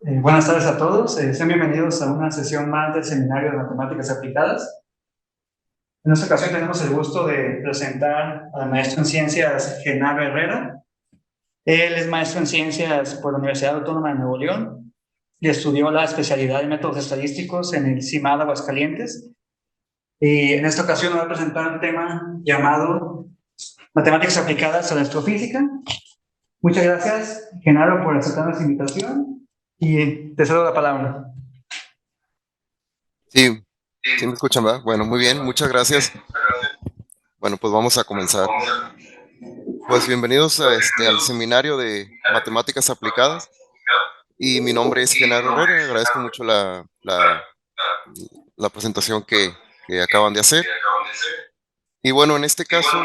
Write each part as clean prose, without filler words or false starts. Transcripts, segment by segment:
Buenas tardes a todos. Sean bienvenidos a una sesión más del Seminario de Matemáticas Aplicadas. En esta ocasión tenemos el gusto de presentar al maestro en Ciencias Genaro Herrera. Él es maestro en Ciencias por la Universidad Autónoma de Nuevo León y estudió la especialidad en métodos estadísticos en el CIMAD Aguascalientes. Y en esta ocasión nos va a presentar un tema llamado Matemáticas Aplicadas a la Astrofísica. Muchas gracias, Genaro, por aceptar nuestra invitación y te cedo la palabra. Sí, sí me escuchan, ¿verdad? Bueno, muy bien, muchas gracias. Bueno, pues vamos a comenzar. Pues bienvenidos al seminario de matemáticas aplicadas. Y mi nombre es Genaro Herrera. Agradezco mucho la presentación que acaban de hacer. Y bueno, en este caso,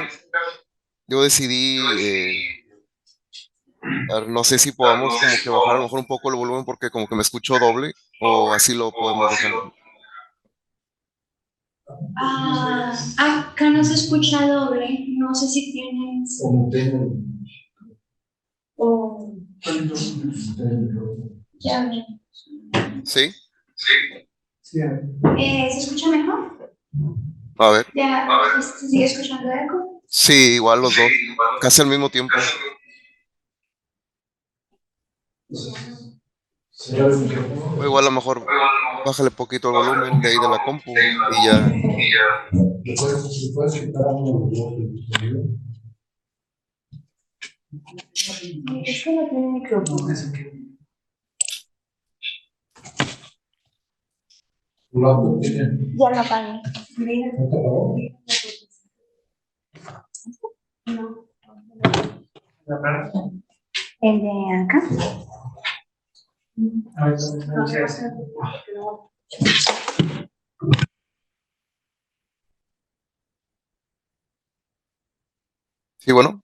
yo decidí, no sé si podamos como que bajar a lo mejor un poco el volumen porque como que me escucho doble o así lo podemos dejar. Acá no se escucha doble. No sé si tienes. O. Ya ve. ¿Sí? ¿Se escucha mejor? A ver. ¿Ya se sigue escuchando eco? Sí, igual los dos, casi al mismo tiempo. O igual a lo mejor bájale poquito el volumen de ahí de la compu y ya. Es que no tiene micrófono. Ya lo apagué. No. El de acá. Sí, bueno.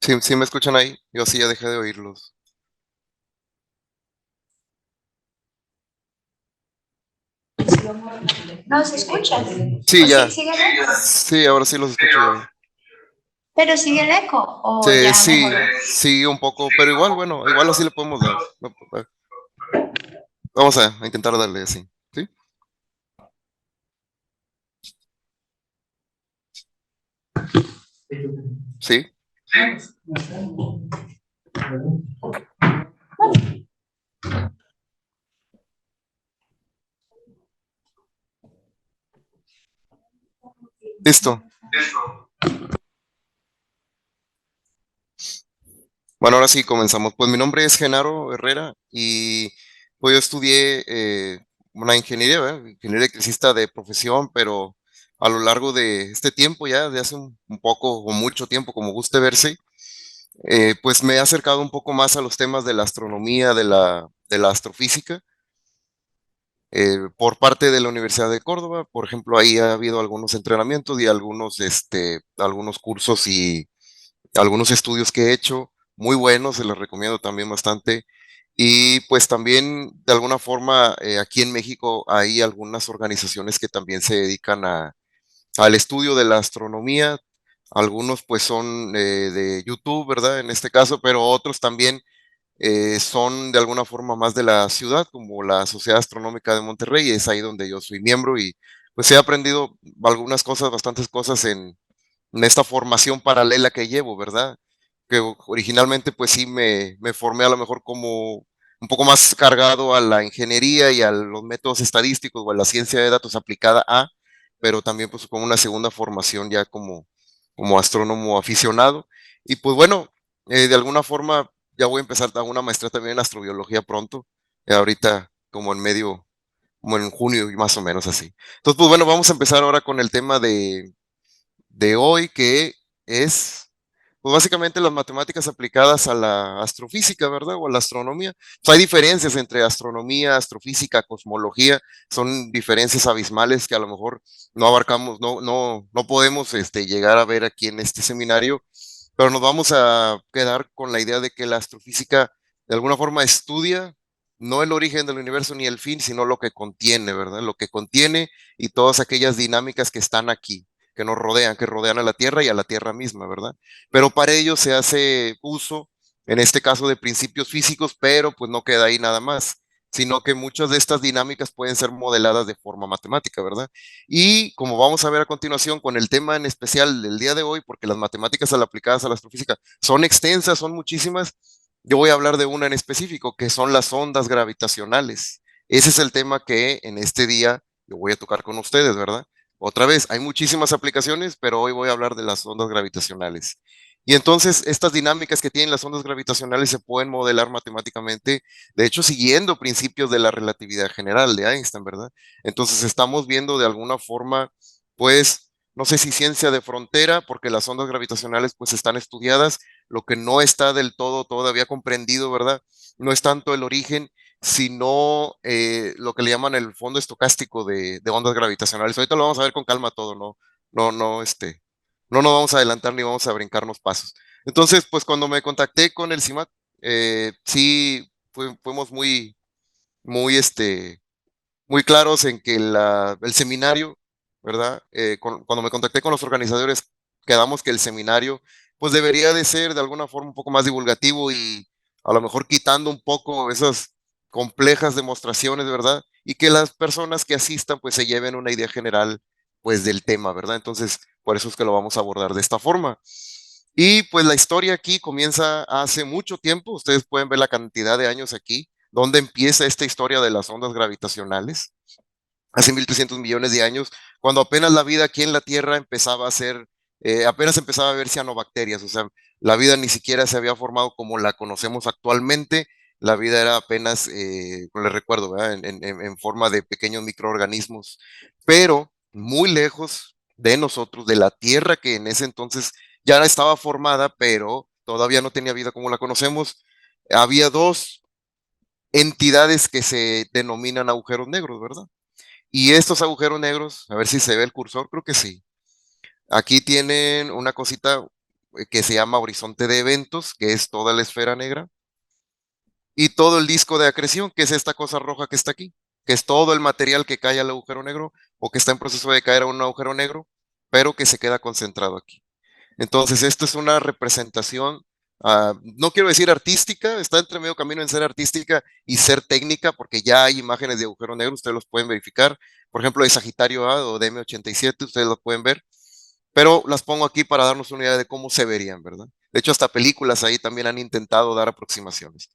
Sí, sí me escuchan ahí. Yo sí ya dejé de oírlos. No se escucha. Sí, O ya. sigue el eco. Sí, ahora sí los escucho ya bien. Pero sigue el eco. O Sí, ya sí, mejoró. sí, un poco, pero igual, bueno, igual así le podemos dar. Vamos a intentar darle así. ¿Sí? Sí. Listo. Bueno, ahora sí comenzamos. Pues mi nombre es Genaro Herrera y pues yo estudié una ingeniería, ¿verdad? Ingeniería electricista de profesión, pero a lo largo de este tiempo ya, de hace un poco o mucho tiempo, como guste verse, pues me he acercado un poco más a los temas de la astronomía, de la astrofísica, por parte de la Universidad de Córdoba. Por ejemplo, ahí ha habido algunos entrenamientos y algunos cursos y algunos estudios que he hecho, muy buenos, se los recomiendo también bastante. Y pues también, de alguna forma, aquí en México hay algunas organizaciones que también se dedican al estudio de la astronomía. Algunos pues son de YouTube, ¿verdad? En este caso, pero otros también son de alguna forma más de la ciudad, como la Sociedad Astronómica de Monterrey. Es ahí donde yo soy miembro y pues he aprendido algunas cosas, bastantes cosas en esta formación paralela que llevo, ¿verdad? Que originalmente pues sí me formé a lo mejor como un poco más cargado a la ingeniería y a los métodos estadísticos o a la ciencia de datos aplicada a, pero también pues con una segunda formación ya como astrónomo aficionado. Y pues bueno, de alguna forma ya voy a empezar a una maestría también en astrobiología pronto, ahorita como en medio, como en junio y más o menos así. Entonces pues bueno, vamos a empezar ahora con el tema de hoy, que es pues básicamente las matemáticas aplicadas a la astrofísica, ¿verdad? O a la astronomía. Hay diferencias entre astronomía, astrofísica, cosmología, son diferencias abismales que a lo mejor no abarcamos, no podemos llegar a ver aquí en este seminario, pero nos vamos a quedar con la idea de que la astrofísica de alguna forma estudia no el origen del universo ni el fin, sino lo que contiene, ¿verdad? Lo que contiene y todas aquellas dinámicas que están aquí. que nos rodean, que rodean a la Tierra y a la Tierra misma, ¿verdad? Pero para ello se hace uso, en este caso, de principios físicos, pero pues no queda ahí nada más, sino que muchas de estas dinámicas pueden ser modeladas de forma matemática, ¿verdad? Y como vamos a ver a continuación con el tema en especial del día de hoy, porque las matemáticas aplicadas a la astrofísica son extensas, son muchísimas, yo voy a hablar de una en específico, que son las ondas gravitacionales. Ese es el tema que en este día yo voy a tocar con ustedes, ¿verdad? Otra vez, hay muchísimas aplicaciones, pero hoy voy a hablar de las ondas gravitacionales. Y entonces, estas dinámicas que tienen las ondas gravitacionales se pueden modelar matemáticamente, de hecho, siguiendo principios de la relatividad general de Einstein, ¿verdad? Entonces, estamos viendo de alguna forma, pues, no sé si ciencia de frontera, porque las ondas gravitacionales, pues, están estudiadas, lo que no está del todo todavía comprendido, ¿verdad? No es tanto el origen, sino lo que le llaman el fondo estocástico de ondas gravitacionales. Ahorita lo vamos a ver con calma todo, no nos vamos a adelantar ni vamos a brincarnos pasos. Entonces, pues cuando me contacté con el CIMAC, sí fuimos muy, muy claros en que el seminario, ¿verdad? Cuando me contacté con los organizadores, quedamos que el seminario, pues debería de ser de alguna forma un poco más divulgativo y a lo mejor quitando un poco esas complejas demostraciones, ¿verdad? Y que las personas que asistan, pues se lleven una idea general, pues del tema, ¿verdad? Entonces, por eso es que lo vamos a abordar de esta forma. Y pues la historia aquí comienza hace mucho tiempo, ustedes pueden ver la cantidad de años aquí, donde empieza esta historia de las ondas gravitacionales hace 1.300 millones de años, cuando apenas la vida aquí en la Tierra empezaba a ser, apenas empezaba a ver cianobacterias, o sea, la vida ni siquiera se había formado como la conocemos actualmente, la vida era apenas, les recuerdo, ¿verdad? En forma de pequeños microorganismos, pero muy lejos de nosotros, de la Tierra que en ese entonces ya estaba formada, pero todavía no tenía vida como la conocemos. Había dos entidades que se denominan agujeros negros, ¿verdad? Y estos agujeros negros, a ver si se ve el cursor, creo que sí. Aquí tienen una cosita que se llama horizonte de eventos, que es toda la esfera negra, y todo el disco de acreción, que es esta cosa roja que está aquí, que es todo el material que cae al agujero negro o que está en proceso de caer a un agujero negro, pero que se queda concentrado aquí. Entonces, esto es una representación, no quiero decir artística, está entre medio camino en ser artística y ser técnica, porque ya hay imágenes de agujero negro, ustedes los pueden verificar. Por ejemplo, de Sagitario A o de M87, ustedes lo pueden ver, pero las pongo aquí para darnos una idea de cómo se verían, ¿verdad? De hecho, hasta películas ahí también han intentado dar aproximaciones.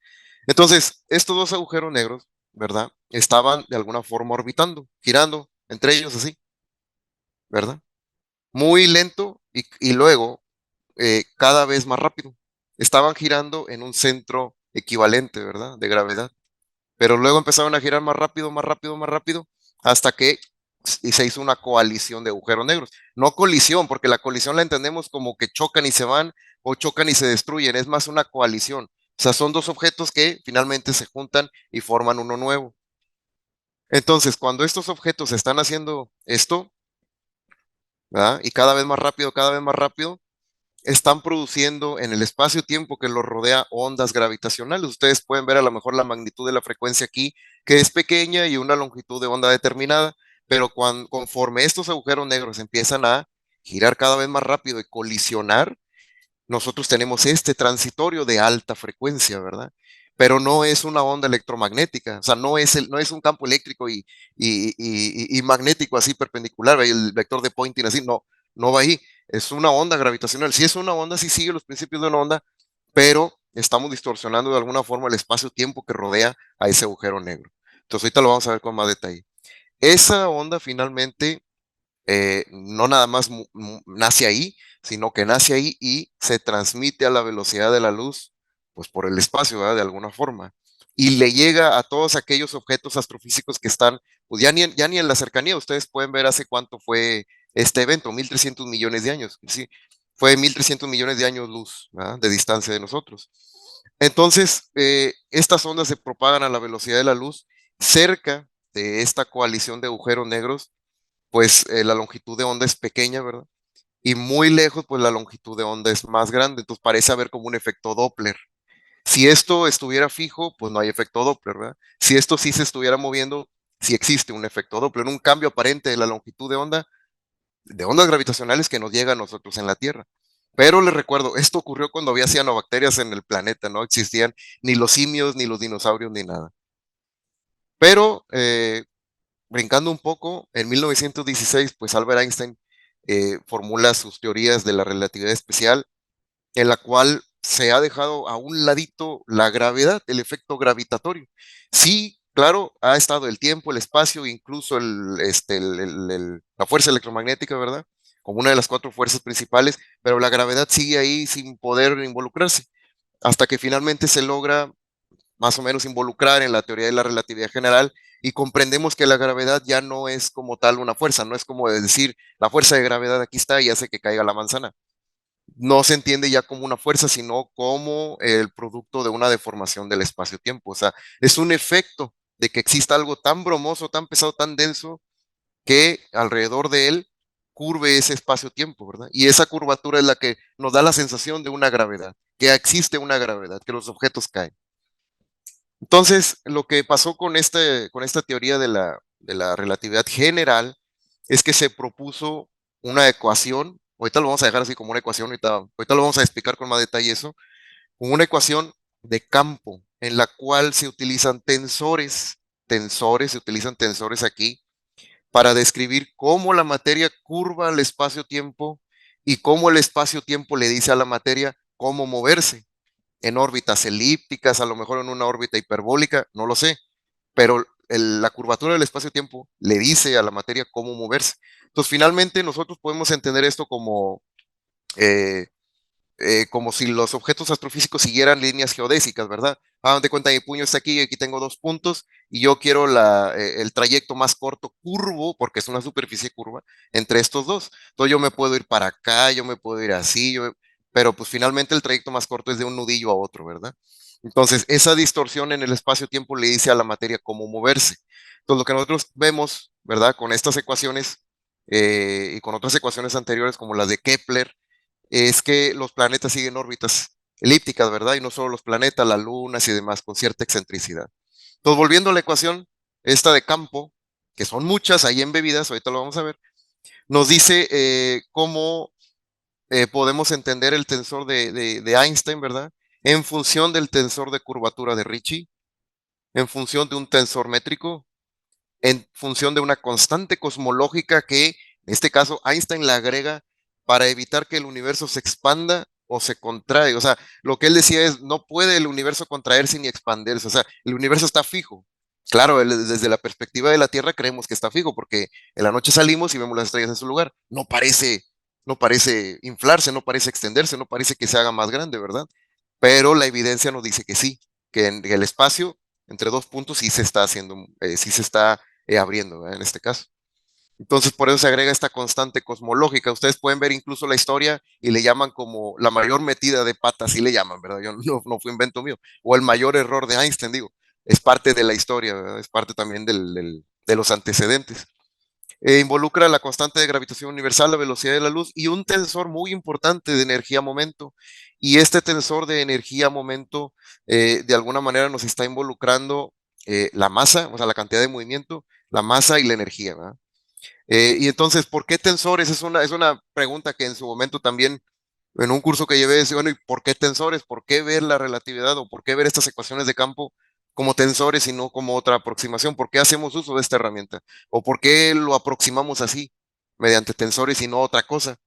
Entonces, estos dos agujeros negros, ¿verdad? Estaban de alguna forma orbitando, girando entre ellos así, ¿verdad? Muy lento y luego cada vez más rápido. Estaban girando en un centro equivalente, ¿verdad? De gravedad. Pero luego empezaron a girar más rápido, más rápido, más rápido, hasta que se hizo una coalición de agujeros negros. No colisión, porque la colisión la entendemos como que chocan y se van o chocan y se destruyen. Es más una coalición. O sea, son dos objetos que finalmente se juntan y forman uno nuevo. Entonces, cuando estos objetos están haciendo esto, ¿verdad? Y cada vez más rápido, están produciendo en el espacio-tiempo que los rodea ondas gravitacionales. Ustedes pueden ver a lo mejor la magnitud de la frecuencia aquí, que es pequeña y una longitud de onda determinada, pero conforme estos agujeros negros empiezan a girar cada vez más rápido y colisionar, nosotros tenemos este transitorio de alta frecuencia, ¿verdad? Pero no es una onda electromagnética, o sea, no es un campo eléctrico y magnético así perpendicular, el vector de Poynting así, no, no va ahí, es una onda gravitacional. Si es una onda, sí sigue los principios de una onda, pero estamos distorsionando de alguna forma el espacio-tiempo que rodea a ese agujero negro. Entonces ahorita lo vamos a ver con más detalle. Esa onda finalmente no nada más nace ahí, sino que nace ahí y se transmite a la velocidad de la luz, pues por el espacio, ¿verdad? De alguna forma. Y le llega a todos aquellos objetos astrofísicos que están, pues ya ni en la cercanía, ustedes pueden ver hace cuánto fue este evento, 1.300 millones de años, ¿sí? Fue 1.300 millones de años luz, ¿verdad? De distancia de nosotros. Entonces, estas ondas se propagan a la velocidad de la luz cerca de esta coalición de agujeros negros, pues la longitud de onda es pequeña, ¿verdad? Y muy lejos, pues la longitud de onda es más grande, entonces parece haber como un efecto Doppler. Si esto estuviera fijo, pues no hay efecto Doppler, ¿verdad? Si esto sí se estuviera moviendo, sí existe un efecto Doppler, un cambio aparente de la longitud de onda, de ondas gravitacionales que nos llega a nosotros en la Tierra. Pero les recuerdo, esto ocurrió cuando había cianobacterias en el planeta, no existían ni los simios, ni los dinosaurios, ni nada. Pero brincando un poco, en 1916, pues Albert Einstein formula sus teorías de la relatividad especial, en la cual se ha dejado a un ladito la gravedad, el efecto gravitatorio. Sí, claro, ha estado el tiempo, el espacio, incluso la fuerza electromagnética, ¿verdad? Como una de las cuatro fuerzas principales, pero la gravedad sigue ahí sin poder involucrarse, hasta que finalmente se logra más o menos involucrar en la teoría de la relatividad general y comprendemos que la gravedad ya no es como tal una fuerza, no es como decir la fuerza de gravedad aquí está y hace que caiga la manzana. No se entiende ya como una fuerza, sino como el producto de una deformación del espacio-tiempo. O sea, es un efecto de que exista algo tan bromoso, tan pesado, tan denso, que alrededor de él curve ese espacio-tiempo, ¿verdad? Y esa curvatura es la que nos da la sensación de una gravedad, que existe una gravedad, que los objetos caen. Entonces, lo que pasó con esta teoría de la relatividad general es que se propuso una ecuación, ahorita lo vamos a dejar así como una ecuación, ahorita lo vamos a explicar con más detalle eso, como una ecuación de campo en la cual se utilizan se utilizan tensores aquí para describir cómo la materia curva el espacio-tiempo y cómo el espacio-tiempo le dice a la materia cómo moverse en órbitas elípticas, a lo mejor en una órbita hiperbólica, no lo sé, pero la curvatura del espacio-tiempo le dice a la materia cómo moverse. Entonces, finalmente nosotros podemos entender esto eh, como si los objetos astrofísicos siguieran líneas geodésicas, ¿verdad? Hagan de cuenta, mi puño está aquí y aquí tengo dos puntos y yo quiero el trayecto más corto curvo, porque es una superficie curva, entre estos dos. Entonces yo me puedo ir para acá, yo me puedo ir así, pero pues finalmente el trayecto más corto es de un nudillo a otro, ¿verdad? Entonces esa distorsión en el espacio-tiempo le dice a la materia cómo moverse. Entonces lo que nosotros vemos, ¿verdad? Con estas ecuaciones y con otras ecuaciones anteriores como las de Kepler, es que los planetas siguen órbitas elípticas, ¿verdad? Y no solo los planetas, las lunas y demás, con cierta excentricidad. Entonces, volviendo a la ecuación, esta de campo, que son muchas ahí embebidas, ahorita lo vamos a ver, nos dice cómo podemos entender el tensor de Einstein, ¿verdad? En función del tensor de curvatura de Ricci, en función de un tensor métrico, en función de una constante cosmológica que, en este caso, Einstein la agrega para evitar que el universo se expanda o se contrae. O sea, lo que él decía es, no puede el universo contraerse ni expandirse. O sea, el universo está fijo. Claro, desde la perspectiva de la Tierra creemos que está fijo porque en la noche salimos y vemos las estrellas en su lugar. No parece inflarse, no parece extenderse, no parece que se haga más grande, ¿verdad? Pero la evidencia nos dice que sí, que en el espacio entre dos puntos sí se está haciendo, sí se está abriendo, ¿verdad? En este caso. Entonces, por eso se agrega esta constante cosmológica. Ustedes pueden ver incluso la historia y le llaman como la mayor metida de patas, sí le llaman, ¿verdad? Yo no fue invento mío. O el mayor error de Einstein, digo. Es parte de la historia, ¿verdad? Es parte también de los antecedentes. Involucra la constante de gravitación universal, la velocidad de la luz y un tensor muy importante de energía-momento. Y este tensor de energía-momento, de alguna manera, nos está involucrando la masa, o sea, la cantidad de movimiento, la masa y la energía, ¿verdad? Y entonces, ¿por qué tensores? Es una pregunta que en su momento también, en un curso que llevé, decía, bueno, ¿y por qué tensores? ¿Por qué ver la relatividad o por qué ver estas ecuaciones de campo como tensores y no como otra aproximación? ¿Por qué hacemos uso de esta herramienta? ¿O por qué lo aproximamos así, mediante tensores y no otra cosa?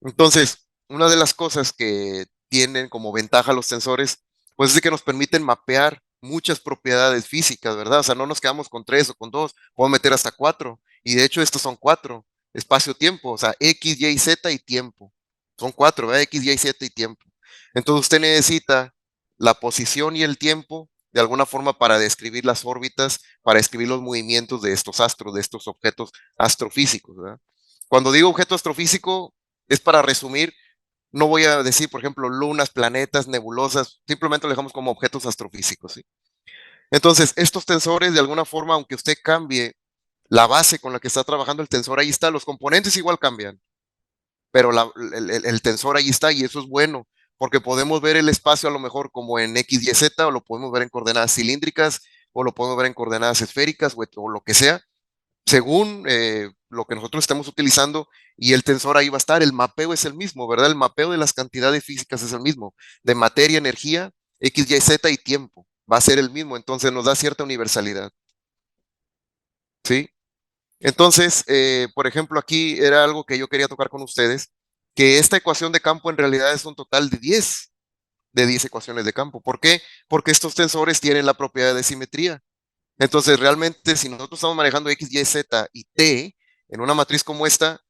Entonces, una de las cosas que tienen como ventaja los tensores, pues es que nos permiten mapear muchas propiedades físicas, ¿verdad? O sea, no nos quedamos con tres o con dos, podemos meter hasta cuatro. Y de hecho, estos son cuatro, espacio-tiempo, o sea, X, Y, Z y tiempo. Son cuatro, ¿verdad? X, Y, Z y tiempo. Entonces usted necesita la posición y el tiempo de alguna forma para describir las órbitas, para describir los movimientos de estos astros, de estos objetos astrofísicos, ¿verdad? Cuando digo objeto astrofísico, es para resumir, no voy a decir, por ejemplo, lunas, planetas, nebulosas, simplemente lo dejamos como objetos astrofísicos, ¿sí? Entonces, estos tensores, de alguna forma, aunque usted cambie la base con la que está trabajando el tensor, ahí está, los componentes igual cambian, pero el tensor ahí está y eso es bueno, porque podemos ver el espacio a lo mejor como en X, Y, Z, o lo podemos ver en coordenadas cilíndricas, o lo podemos ver en coordenadas esféricas, o lo que sea, según lo que nosotros estemos utilizando, y el tensor ahí va a estar, el mapeo es el mismo, ¿verdad? El mapeo de las cantidades físicas es el mismo, de materia, energía, X, Y, Z y tiempo, va a ser el mismo, entonces nos da cierta universalidad, ¿sí? Entonces, por ejemplo, aquí era algo que yo quería tocar con ustedes, que esta ecuación de campo en realidad es un total de 10 ecuaciones de campo. ¿Por qué? Porque estos tensores tienen la propiedad de simetría. Entonces, realmente, si nosotros estamos manejando X, Y, Z y T en una matriz como esta,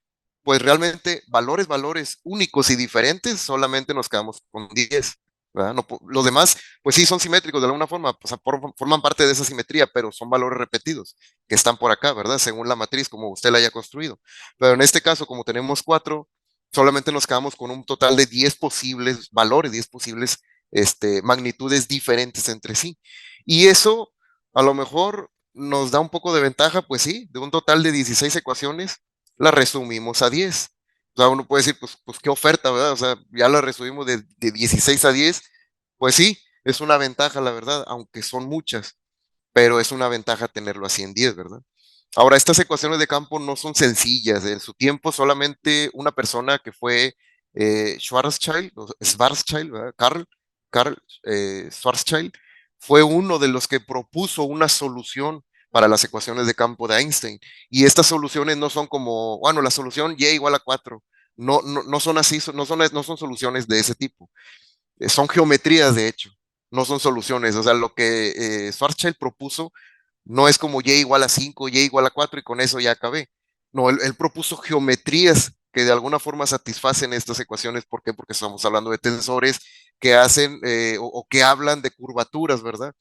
pues realmente valores únicos y diferentes, solamente nos quedamos con 10, ¿verdad? No, los demás, pues sí son simétricos de alguna forma, pues, forman parte de esa simetría, pero son valores repetidos que están por acá, ¿verdad? Según la matriz, como usted la haya construido. Pero en este caso, como tenemos 4, solamente nos quedamos con un total de 10 posibles valores, 10 posibles magnitudes diferentes entre sí. Y eso a lo mejor nos da un poco de ventaja, pues sí, de un total de 16 ecuaciones, la resumimos a 10. O sea, uno puede decir, pues qué oferta, ¿verdad? O sea, ya la resumimos de 16 a 10. Pues sí, es una ventaja, la verdad, aunque son muchas, pero es una ventaja tenerlo así en 10, ¿verdad? Ahora, estas ecuaciones de campo no son sencillas. En su tiempo, solamente una persona que fue Schwarzschild, o Schwarzschild, ¿verdad? Carl Schwarzschild, fue uno de los que propuso una solución para las ecuaciones de campo de Einstein. Y estas soluciones no son como, bueno, la solución y igual a 4. No son así, no son soluciones de ese tipo. Son geometrías, de hecho, no son soluciones. O sea, lo que Schwarzschild propuso no es como y igual a 5, y igual a 4 y con eso ya acabé. No, él propuso geometrías que de alguna forma satisfacen estas ecuaciones. ¿Por qué? Porque estamos hablando de tensores que hacen o que hablan de curvaturas, ¿verdad?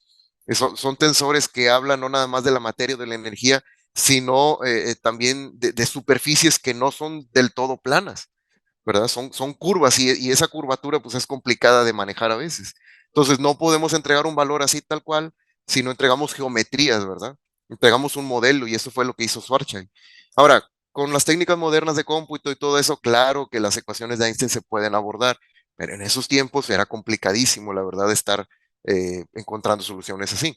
Son tensores que hablan no nada más de la materia o de la energía, sino también de superficies que no son del todo planas. ¿Verdad? Son curvas y esa curvatura pues es complicada de manejar a veces. Entonces no podemos entregar un valor así tal cual si no entregamos geometrías, ¿verdad? Entregamos un modelo y eso fue lo que hizo Schwarzschild. Ahora, con las técnicas modernas de cómputo y todo eso, claro que las ecuaciones de Einstein se pueden abordar, pero en esos tiempos era complicadísimo, la verdad, estar encontrando soluciones así.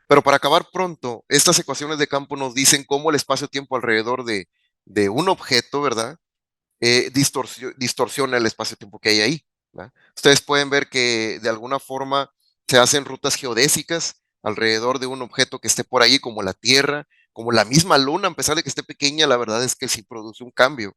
Pero para acabar pronto, estas ecuaciones de campo nos dicen cómo el espacio-tiempo alrededor de un objeto, ¿verdad? Distorsiona el espacio-tiempo que hay ahí, ¿verdad? Ustedes pueden ver que de alguna forma se hacen rutas geodésicas alrededor de un objeto que esté por ahí, como la Tierra, como la misma Luna, a pesar de que esté pequeña, la verdad es que sí produce un cambio.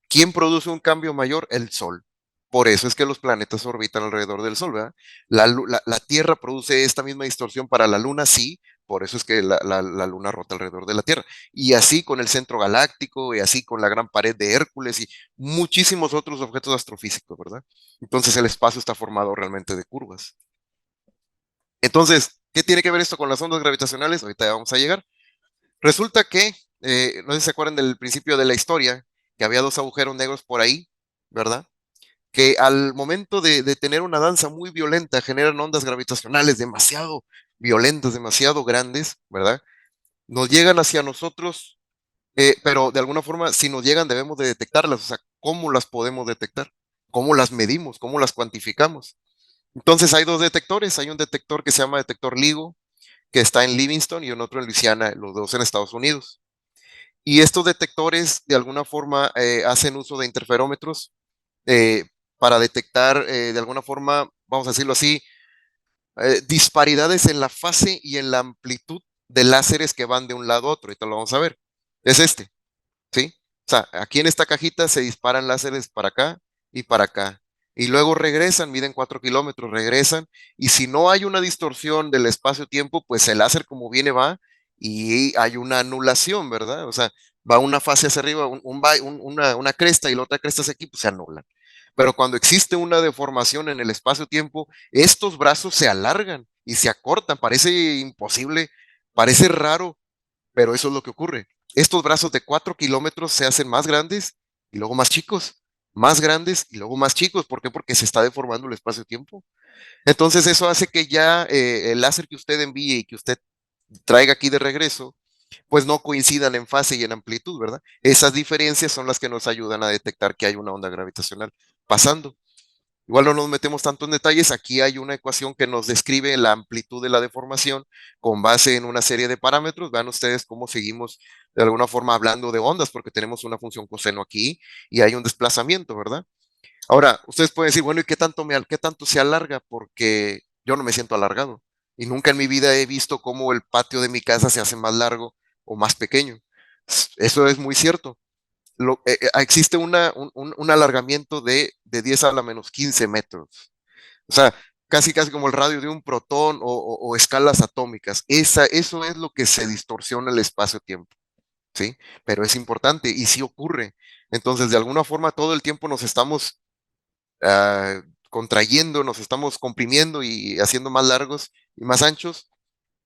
¿Quién produce un cambio mayor? El Sol. Por eso es que los planetas orbitan alrededor del Sol, ¿verdad? La Tierra produce esta misma distorsión para la Luna, sí, por eso es que la Luna rota alrededor de la Tierra. Y así con el centro galáctico, y así con la gran pared de Hércules y muchísimos otros objetos astrofísicos, ¿verdad? Entonces el espacio está formado realmente de curvas. Entonces, ¿qué tiene que ver esto con las ondas gravitacionales? Ahorita ya vamos a llegar. Resulta que, no sé si se acuerdan del principio de la historia, que había dos agujeros negros por ahí, ¿verdad? Que al momento de tener una danza muy violenta generan ondas gravitacionales demasiado violentas, demasiado grandes, ¿verdad? Nos llegan hacia nosotros, pero de alguna forma, si nos llegan, debemos de detectarlas. O sea, ¿cómo las podemos detectar? ¿Cómo las medimos? ¿Cómo las cuantificamos? Entonces hay dos detectores. Hay un detector que se llama detector LIGO, que está en Livingston, y un otro en Luisiana, los dos en Estados Unidos. Y estos detectores de alguna forma hacen uso de interferómetros eh, para detectar de alguna forma, vamos a decirlo así, disparidades en la fase y en la amplitud de láseres que van de un lado a otro. Ahorita lo vamos a ver. Es este, ¿sí? O sea, aquí en esta cajita se disparan láseres para acá y para acá. Y luego regresan, miden 4 kilómetros, regresan. Y si no hay una distorsión del espacio-tiempo, pues el láser como viene va y hay una anulación, ¿verdad? O sea, va una fase hacia arriba, una cresta y la otra cresta hacia aquí, pues se anulan. Pero cuando existe una deformación en el espacio-tiempo, estos brazos se alargan y se acortan. Parece imposible, parece raro, pero eso es lo que ocurre. Estos brazos de 4 kilómetros se hacen más grandes y luego más chicos, más grandes y luego más chicos. ¿Por qué? Porque se está deformando el espacio-tiempo. Entonces eso hace que ya el láser que usted envíe y que usted traiga aquí de regreso, pues no coincidan en fase y en amplitud, ¿verdad? Esas diferencias son las que nos ayudan a detectar que hay una onda gravitacional pasando. Igual no nos metemos tanto en detalles, aquí hay una ecuación que nos describe la amplitud de la deformación con base en una serie de parámetros. Vean ustedes cómo seguimos de alguna forma hablando de ondas, porque tenemos una función coseno aquí y hay un desplazamiento, ¿verdad? Ahora, ustedes pueden decir, bueno, ¿y qué tanto se alarga? Porque yo no me siento alargado y nunca en mi vida he visto cómo el patio de mi casa se hace más largo o más pequeño. Eso es muy cierto. Existe un alargamiento de 10 a la menos 15 metros. O sea, casi casi como el radio de un protón o escalas atómicas. Eso es lo que se distorsiona el espacio-tiempo, ¿sí? Pero es importante y sí ocurre. Entonces, de alguna forma, todo el tiempo nos estamos contrayendo, nos estamos comprimiendo y haciendo más largos y más anchos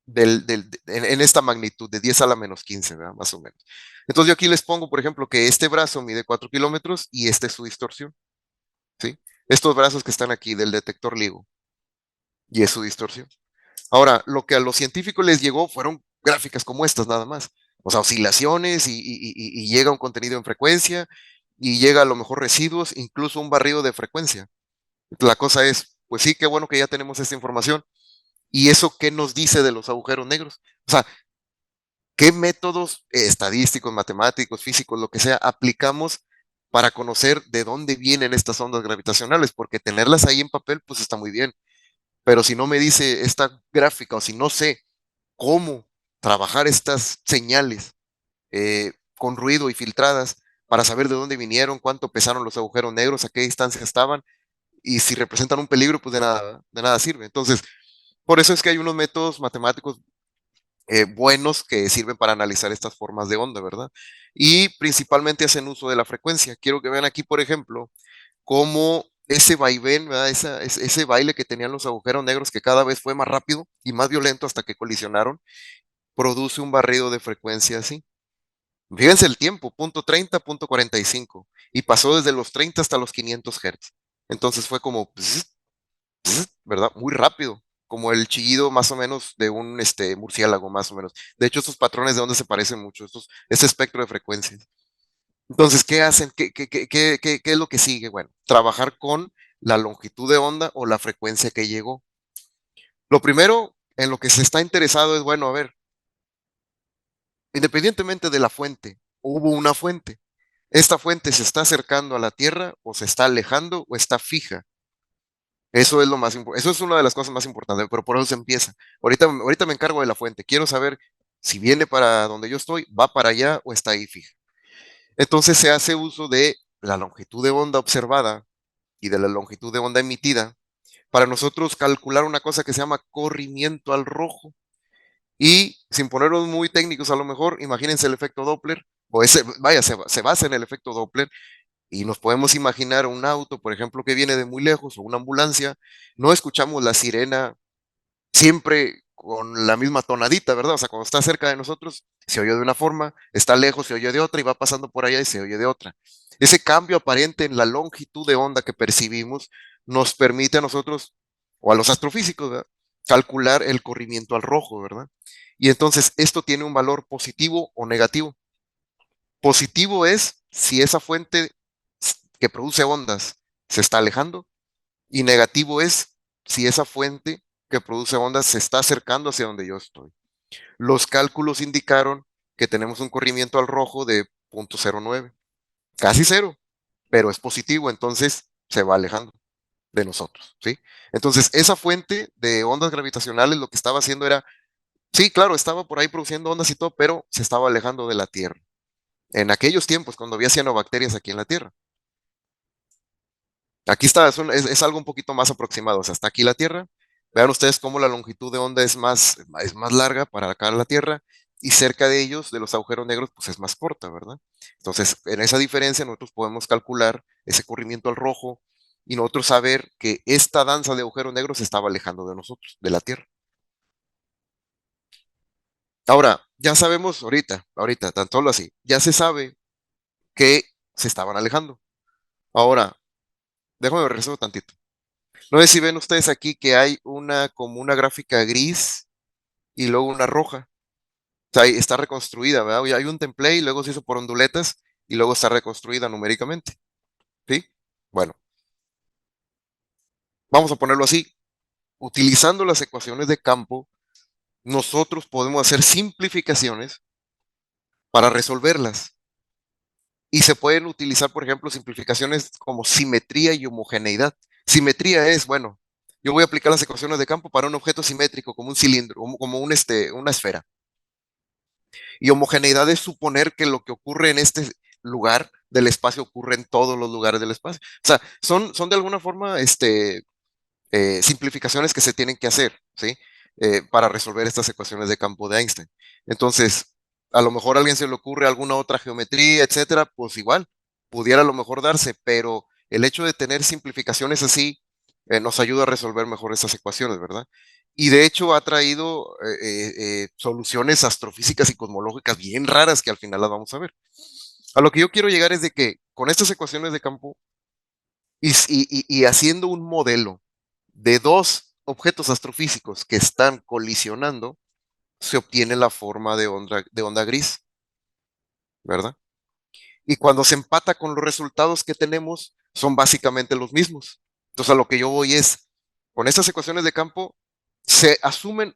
en esta magnitud de 10 a la menos 15, ¿verdad? Más o menos. Entonces yo aquí les pongo, por ejemplo, que este brazo mide 4 kilómetros y esta es su distorsión, ¿sí? Estos brazos que están aquí del detector LIGO y es su distorsión. Ahora, lo que a los científicos les llegó fueron gráficas como estas nada más. O sea, oscilaciones y llega un contenido en frecuencia y llega a lo mejor residuos, incluso un barrido de frecuencia. La cosa es, pues sí, qué bueno que ya tenemos esta información. ¿Y eso qué nos dice de los agujeros negros? O sea, ¿qué métodos estadísticos, matemáticos, físicos, lo que sea, aplicamos para conocer de dónde vienen estas ondas gravitacionales? Porque tenerlas ahí en papel, pues está muy bien. Pero si no me dice esta gráfica o si no sé cómo trabajar estas señales con ruido y filtradas para saber de dónde vinieron, cuánto pesaron los agujeros negros, a qué distancia estaban y si representan un peligro, pues de nada sirve. Entonces, por eso es que hay unos métodos matemáticos buenos que sirven para analizar estas formas de onda, ¿verdad? Y principalmente hacen uso de la frecuencia. Quiero que vean aquí, por ejemplo, cómo ese vaivén, ¿verdad? Ese baile que tenían los agujeros negros que cada vez fue más rápido y más violento hasta que colisionaron, produce un barrido de frecuencia así. Fíjense el tiempo, punto 30, punto 45, y pasó desde los 30 hasta los 500 Hz. Entonces fue como, ¿verdad? Muy rápido, como el chillido más o menos de un murciélago, más o menos. De hecho, estos patrones de onda se parecen mucho, ese espectro de frecuencias. Entonces, ¿qué hacen? ¿Qué es lo que sigue? Bueno, trabajar con la longitud de onda o la frecuencia que llegó. Lo primero en lo que se está interesado es, bueno, a ver, independientemente de la fuente, hubo una fuente. ¿Esta fuente se está acercando a la Tierra o se está alejando o está fija? Eso es lo más eso es una de las cosas más importantes, pero por eso se empieza. Ahorita me encargo de la fuente. Quiero saber si viene para donde yo estoy, va para allá o está ahí fija. Entonces se hace uso de la longitud de onda observada y de la longitud de onda emitida para nosotros calcular una cosa que se llama corrimiento al rojo. Y sin ponernos muy técnicos a lo mejor, imagínense el efecto Doppler, o se basa en el efecto Doppler, y nos podemos imaginar un auto, por ejemplo, que viene de muy lejos o una ambulancia, no escuchamos la sirena siempre con la misma tonadita, ¿verdad? O sea, cuando está cerca de nosotros se oye de una forma, está lejos se oye de otra y va pasando por allá y se oye de otra. Ese cambio aparente en la longitud de onda que percibimos nos permite a nosotros o a los astrofísicos, ¿verdad? Calcular el corrimiento al rojo, ¿verdad? Y entonces esto tiene un valor positivo o negativo. Positivo es si esa fuente que produce ondas se está alejando y negativo es si esa fuente que produce ondas se está acercando hacia donde yo estoy. Los cálculos indicaron que tenemos un corrimiento al rojo de 0.09, casi cero, pero es positivo, entonces se va alejando de nosotros, ¿sí? Entonces, esa fuente de ondas gravitacionales lo que estaba haciendo era, sí, claro, estaba por ahí produciendo ondas y todo, pero se estaba alejando de la Tierra. En aquellos tiempos, cuando había cianobacterias aquí en la Tierra. Aquí está, es algo un poquito más aproximado, o sea, está aquí la Tierra. Vean ustedes cómo la longitud de onda es más larga para acá la Tierra y cerca de ellos, de los agujeros negros, pues es más corta, ¿verdad? Entonces, en esa diferencia nosotros podemos calcular ese corrimiento al rojo y nosotros saber que esta danza de agujeros negros se estaba alejando de nosotros, de la Tierra. Ahora, ya sabemos ahorita, tan solo así, ya se sabe que se estaban alejando. Ahora, déjame regresar tantito. No sé si ven ustedes aquí que hay como una gráfica gris y luego una roja. O sea, ahí está reconstruida, ¿verdad? Hay un template y luego se hizo por onduletas y luego está reconstruida numéricamente. ¿Sí? Bueno, vamos a ponerlo así, utilizando las ecuaciones de campo, nosotros podemos hacer simplificaciones para resolverlas. Y se pueden utilizar, por ejemplo, simplificaciones como simetría y homogeneidad. Simetría es, bueno, yo voy a aplicar las ecuaciones de campo para un objeto simétrico, como un cilindro, como una esfera. Y homogeneidad es suponer que lo que ocurre en este lugar del espacio ocurre en todos los lugares del espacio. O sea, son de alguna forma simplificaciones que se tienen que hacer, ¿sí? Para resolver estas ecuaciones de campo de Einstein. Entonces, a lo mejor a alguien se le ocurre alguna otra geometría, etcétera, pues igual, pudiera a lo mejor darse, pero el hecho de tener simplificaciones así nos ayuda a resolver mejor esas ecuaciones, ¿verdad? Y de hecho ha traído soluciones astrofísicas y cosmológicas bien raras que al final las vamos a ver. A lo que yo quiero llegar es de que con estas ecuaciones de campo y haciendo un modelo de dos objetos astrofísicos que están colisionando, se obtiene la forma de onda gris, ¿verdad? Y cuando se empata con los resultados que tenemos, son básicamente los mismos. Entonces a lo que yo voy es, con estas ecuaciones de campo, se asumen,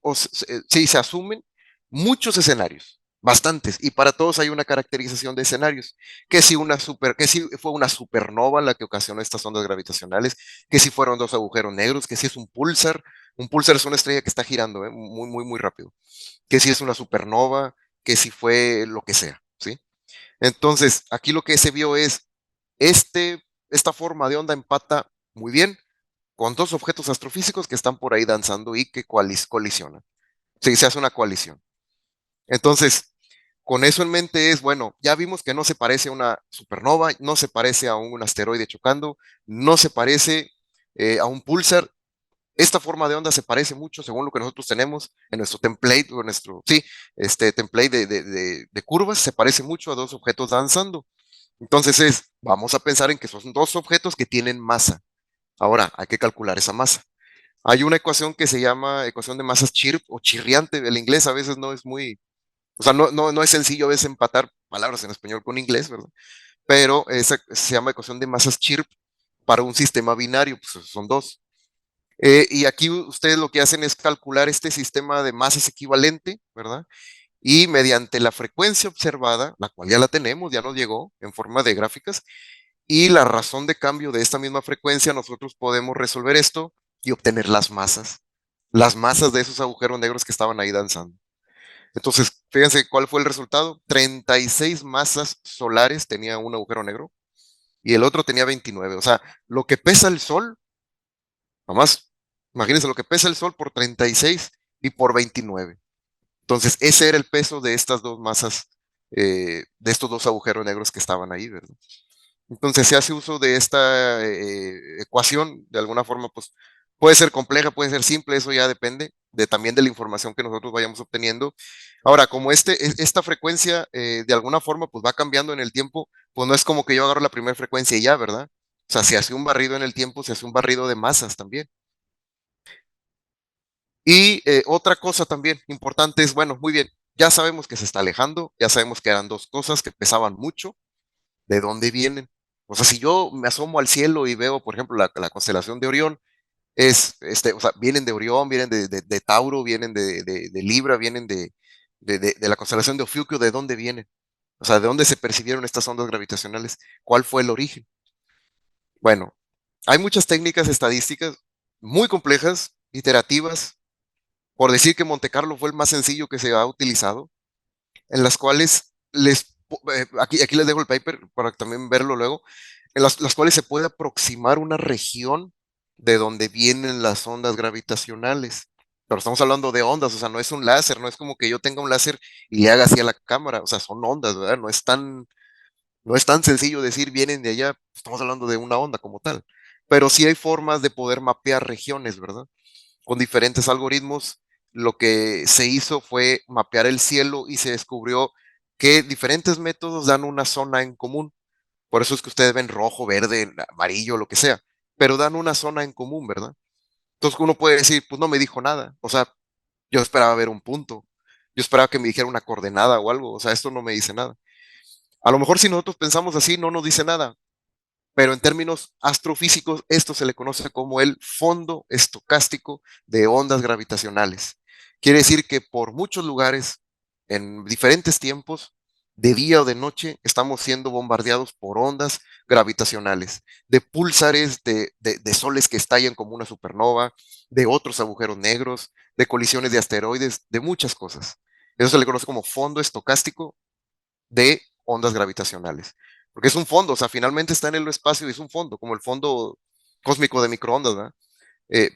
sí, se asumen muchos escenarios, bastantes, y para todos hay una caracterización de escenarios, que si fue una supernova la que ocasionó estas ondas gravitacionales, que si fueron dos agujeros negros, que si es un pulsar es una estrella que está girando muy, muy, muy rápido, que si es una supernova, que si fue lo que sea, ¿sí? Entonces, aquí lo que se vio es, esta forma de onda empata muy bien con dos objetos astrofísicos que están por ahí danzando y que colisionan. Sí, se hace una coalición. Entonces, con eso en mente es, bueno, ya vimos que no se parece a una supernova, no se parece a un asteroide chocando, no se parece a un pulsar. Esta forma de onda se parece mucho, según lo que nosotros tenemos en nuestro template, o nuestro, sí, este template de curvas, se parece mucho a dos objetos danzando. Entonces vamos a pensar en que son dos objetos que tienen masa. Ahora, hay que calcular esa masa. Hay una ecuación que se llama ecuación de masas chirp o chirriante. El inglés a veces no es muy, o sea, no es sencillo a veces empatar palabras en español con inglés, ¿verdad? Pero esa se llama ecuación de masas chirp para un sistema binario, pues son dos. Y aquí ustedes lo que hacen es calcular este sistema de masas equivalente, ¿verdad? Y mediante la frecuencia observada, la cual ya la tenemos, ya nos llegó en forma de gráficas, y la razón de cambio de esta misma frecuencia, nosotros podemos resolver esto y obtener las masas de esos agujeros negros que estaban ahí danzando. Entonces, fíjense cuál fue el resultado. 36 masas solares tenía un agujero negro y el otro tenía 29. O sea, lo que pesa el Sol, nomás, imagínense lo que pesa el Sol por 36 y por 29. Entonces, ese era el peso de estas dos masas, de estos dos agujeros negros que estaban ahí, ¿verdad? Entonces se hace uso de esta ecuación, de alguna forma, pues puede ser compleja, puede ser simple, eso ya depende también de la información que nosotros vayamos obteniendo. Ahora, como esta frecuencia de alguna forma pues va cambiando en el tiempo, pues no es como que yo agarro la primera frecuencia y ya, ¿verdad? O sea, se hace un barrido en el tiempo, se hace un barrido de masas también. Y otra cosa también importante es, bueno, muy bien, ya sabemos que se está alejando, ya sabemos que eran dos cosas que pesaban mucho, ¿de dónde vienen? O sea, si yo me asomo al cielo y veo, por ejemplo, la constelación de Orión, o sea, vienen de Orión, vienen de Tauro, vienen de Libra, vienen de la constelación de Ofiuco, ¿de dónde vienen? O sea, ¿de dónde se percibieron estas ondas gravitacionales? ¿Cuál fue el origen? Bueno, hay muchas técnicas estadísticas muy complejas, iterativas, por decir que Monte Carlo fue el más sencillo que se ha utilizado, en las cuales aquí les dejo el paper para también verlo luego, en las cuales se puede aproximar una región de donde vienen las ondas gravitacionales. Pero estamos hablando de ondas, o sea, no es un láser, no es como que yo tenga un láser y le haga así a la cámara, o sea, son ondas, ¿verdad? No es tan sencillo decir vienen de allá, estamos hablando de una onda como tal. Pero sí hay formas de poder mapear regiones, ¿verdad? Con diferentes algoritmos, lo que se hizo fue mapear el cielo y se descubrió que diferentes métodos dan una zona en común. Por eso es que ustedes ven rojo, verde, amarillo, lo que sea, pero dan una zona en común, ¿verdad? Entonces uno puede decir, pues no me dijo nada. O sea, yo esperaba ver un punto. Yo esperaba que me dijera una coordenada o algo. O sea, esto no me dice nada. A lo mejor si nosotros pensamos así, no nos dice nada. pero en términos astrofísicos esto se le conoce como el fondo estocástico de ondas gravitacionales. Quiere decir que por muchos lugares, en diferentes tiempos, de día o de noche, estamos siendo bombardeados por ondas gravitacionales, de púlsares, de soles que estallan como una supernova, de otros agujeros negros, de colisiones de asteroides, de muchas cosas. Eso se le conoce como fondo estocástico de ondas gravitacionales. Porque es un fondo, o sea, finalmente está en el espacio y es un fondo, como el fondo cósmico de microondas, ¿verdad?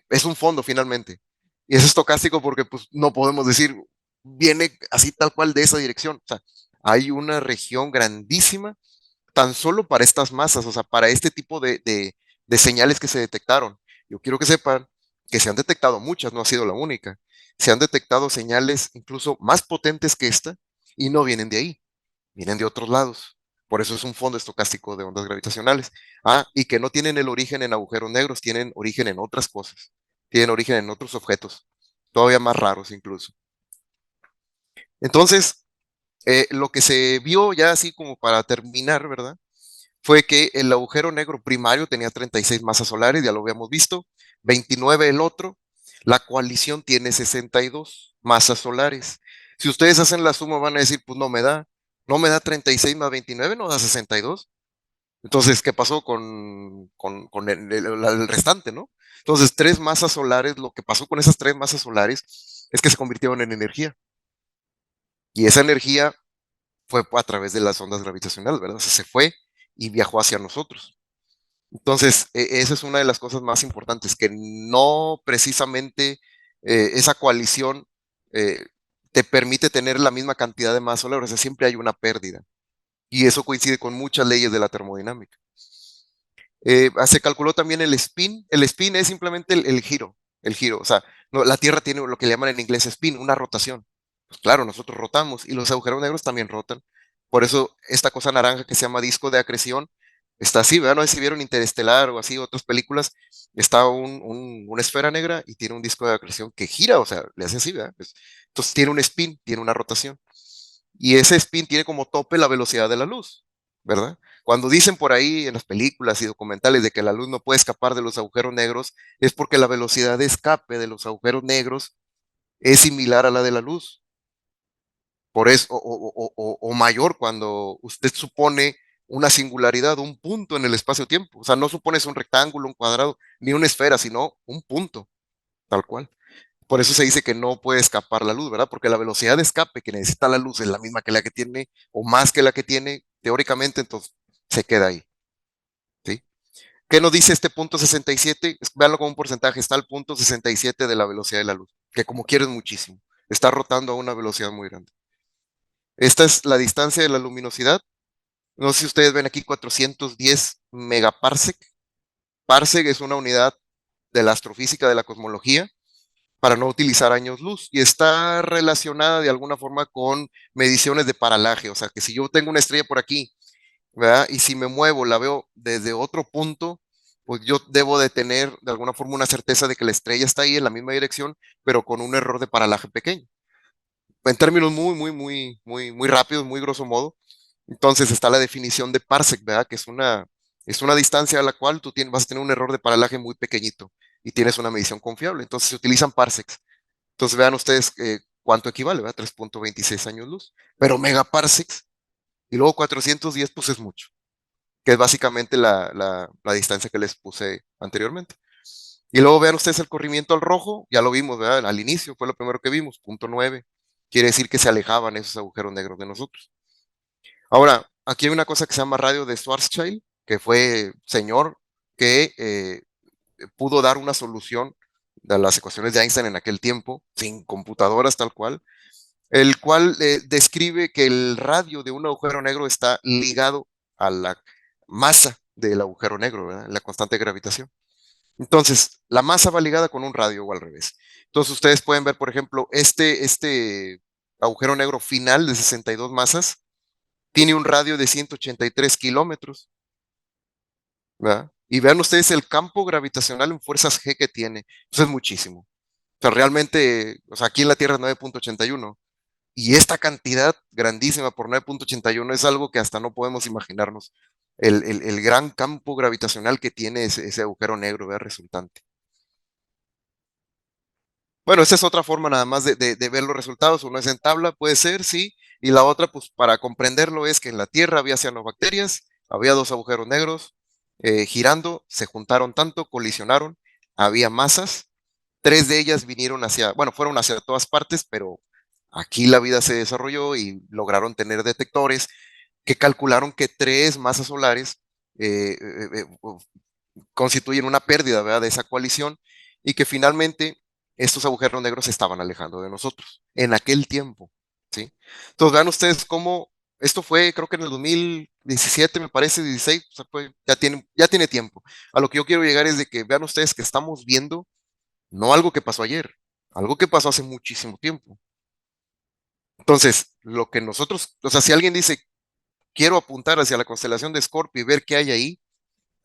Es un fondo finalmente. Y es estocástico porque pues no podemos decir, viene así tal cual de esa dirección. O sea, hay una región grandísima tan solo para estas masas, o sea, para este tipo de señales que se detectaron. Yo quiero que sepan que se han detectado muchas, no ha sido la única. Se han detectado señales incluso más potentes que esta y no vienen de ahí, vienen de otros lados. Por eso es un fondo estocástico de ondas gravitacionales. Ah, y que no tienen el origen en agujeros negros, tienen origen en otras cosas, tienen origen en otros objetos, todavía más raros incluso. Entonces, lo que se vio ya así como para terminar, ¿verdad? Fue que el agujero negro primario tenía 36 masas solares, ya lo habíamos visto, 29 el otro, la coalición tiene 62 masas solares. Si ustedes hacen la suma van a decir, pues no me da 36 más 29, no da 62. Entonces, ¿qué pasó con el restante, no? Entonces, tres masas solares, lo que pasó con esas tres masas solares es que se convirtieron en energía. Y esa energía fue a través de las ondas gravitacionales, ¿verdad? O sea, se fue y viajó hacia nosotros. Entonces, esa es una de las cosas más importantes, que no precisamente esa coalición eh, te permite tener la misma cantidad de masa solar, o sea, siempre hay una pérdida. Y eso coincide con muchas leyes de la termodinámica. Se calculó también el spin. El spin es simplemente el giro. O sea, la Tierra tiene lo que le llaman en inglés spin, una rotación. Pues claro, nosotros rotamos y los agujeros negros también rotan. Por eso esta cosa naranja que se llama disco de acreción está así, ¿verdad? No sé si vieron Interestelar o así, otras películas. Está una esfera negra y tiene un disco de acreción que gira, o sea, le hace así, ¿verdad? Pues, entonces tiene un spin, tiene una rotación. Y ese spin tiene como tope la velocidad de la luz, ¿verdad? Cuando dicen por ahí en las películas y documentales de que la luz no puede escapar de los agujeros negros, es porque la velocidad de escape de los agujeros negros es similar a la de la luz. Por eso, o mayor cuando usted supone una singularidad, un punto en el espacio-tiempo. O sea, no supones un rectángulo, un cuadrado, ni una esfera, sino un punto, tal cual. Por eso se dice que no puede escapar la luz, ¿verdad? Porque la velocidad de escape que necesita la luz es la misma que la que tiene, o más que la que tiene, teóricamente, entonces se queda ahí, ¿sí? ¿Qué nos dice este punto 67? Véanlo como un porcentaje, está al punto 67 de la velocidad de la luz, que como quieres muchísimo, está rotando a una velocidad muy grande. Esta es la distancia de la luminosidad. No sé si ustedes ven aquí 410 megaparsec. Parsec es una unidad de la astrofísica, de la cosmología, para no utilizar años luz y está relacionada de alguna forma con mediciones de paralaje, o sea que si yo tengo una estrella por aquí, ¿verdad? Y si me muevo, la veo desde otro punto, pues yo debo de tener de alguna forma una certeza de que la estrella está ahí en la misma dirección, pero con un error de paralaje pequeño. En términos muy rápidos, muy grosso modo. Entonces está la definición de parsec, ¿verdad? Que es una distancia a la cual tú vas a tener un error de paralaje muy pequeñito y tienes una medición confiable. Entonces se utilizan parsecs. Entonces vean ustedes cuánto equivale, ¿verdad? 3.26 años luz. Pero megaparsecs y luego 410, pues es mucho, que es básicamente la distancia que les puse anteriormente. Y luego vean ustedes el corrimiento al rojo, ya lo vimos, ¿verdad? Al inicio fue lo primero que vimos, 0.9. Quiere decir que se alejaban esos agujeros negros de nosotros. Ahora, aquí hay una cosa que se llama radio de Schwarzschild, que fue señor que pudo dar una solución de las ecuaciones de Einstein en aquel tiempo, sin computadoras tal cual, el cual describe que el radio de un agujero negro está ligado a la masa del agujero negro, ¿verdad? La constante de gravitación. Entonces, la masa va ligada con un radio o al revés. Entonces, ustedes pueden ver, por ejemplo, este agujero negro final de 62 masas tiene un radio de 183 kilómetros, ¿verdad? Y vean ustedes el campo gravitacional en fuerzas G que tiene. Eso es muchísimo. O sea, realmente, o sea, aquí en la Tierra es 9.81. Y esta cantidad grandísima por 9.81 es algo que hasta no podemos imaginarnos el gran campo gravitacional que tiene ese agujero negro, ¿verdad? Resultante. Bueno, esa es otra forma nada más de ver los resultados. Uno es en tabla, puede ser, sí. Y la otra, pues para comprenderlo, es que en la Tierra había cianobacterias, había dos agujeros negros girando, se juntaron tanto, colisionaron, había masas. Tres de ellas vinieron hacia, bueno, fueron hacia todas partes, pero aquí la vida se desarrolló y lograron tener detectores que calcularon que tres masas solares constituyen una pérdida, ¿verdad? De esa coalición y que finalmente estos agujeros negros se estaban alejando de nosotros en aquel tiempo, ¿sí? Entonces vean ustedes cómo esto fue, creo que en el 2017, me parece, 16, o sea, ya tiene tiempo. A lo que yo quiero llegar es de que vean ustedes que estamos viendo no algo que pasó ayer, algo que pasó hace muchísimo tiempo. Entonces, lo que nosotros, o sea, si alguien dice, quiero apuntar hacia la constelación de Scorpio y ver qué hay ahí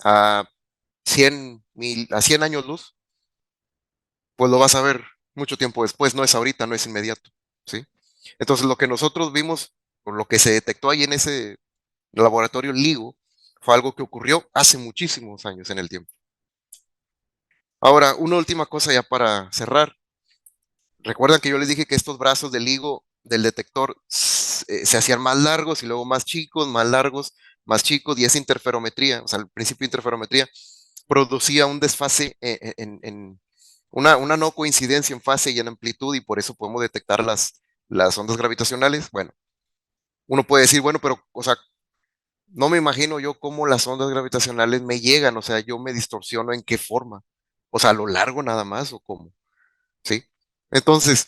a 100 años luz, pues lo vas a ver mucho tiempo después, no es ahorita, no es inmediato, ¿sí? Entonces, lo que nosotros vimos, o lo que se detectó ahí en ese laboratorio LIGO, fue algo que ocurrió hace muchísimos años en el tiempo. Ahora, una última cosa ya para cerrar. Recuerdan que yo les dije que estos brazos del LIGO del detector se hacían más largos y luego más chicos, más largos, más chicos, y esa interferometría, o sea, el principio de interferometría, producía un desfase en una no coincidencia en fase y en amplitud, y por eso podemos detectar las ondas gravitacionales. Bueno, uno puede decir, bueno, pero, o sea, no me imagino yo cómo las ondas gravitacionales me llegan, o sea, yo me distorsiono en qué forma, o sea, a lo largo nada más, o cómo, ¿sí? Entonces,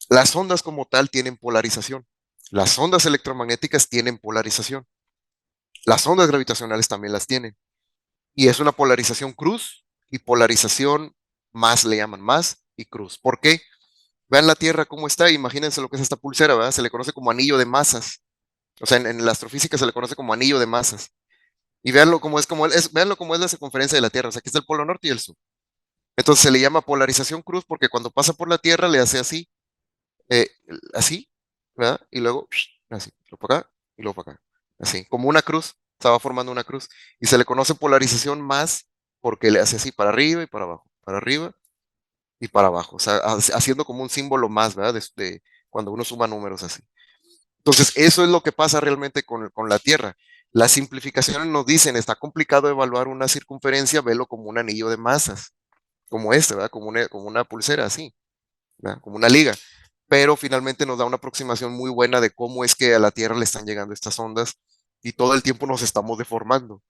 las ondas como tal tienen polarización. Las ondas electromagnéticas tienen polarización. Las ondas gravitacionales también las tienen. Y es una polarización cruz y polarización más, le llaman más y cruz. ¿Por qué? Vean la Tierra cómo está, imagínense lo que es esta pulsera, ¿verdad? Se le conoce como anillo de masas. O sea, en la astrofísica se le conoce como anillo de masas. Y véanlo véanlo como es la circunferencia de la Tierra. O sea, aquí está el polo norte y el sur. Entonces se le llama polarización cruz porque cuando pasa por la Tierra le hace así, eh, así, ¿verdad? Y luego, así, lo para acá y luego para acá. Así, como una cruz, estaba formando una cruz. Y se le conoce polarización más porque le hace así para arriba y para abajo, para arriba y para abajo. O sea, haciendo como un símbolo más, ¿verdad? Cuando uno suma números así. Entonces, eso es lo que pasa realmente con la Tierra. Las simplificaciones nos dicen, está complicado evaluar una circunferencia, velo como un anillo de masas, como este, ¿verdad? Como una pulsera así, ¿verdad? Como una liga. Pero finalmente nos da una aproximación muy buena de cómo es que a la Tierra le están llegando estas ondas y todo el tiempo nos estamos deformando.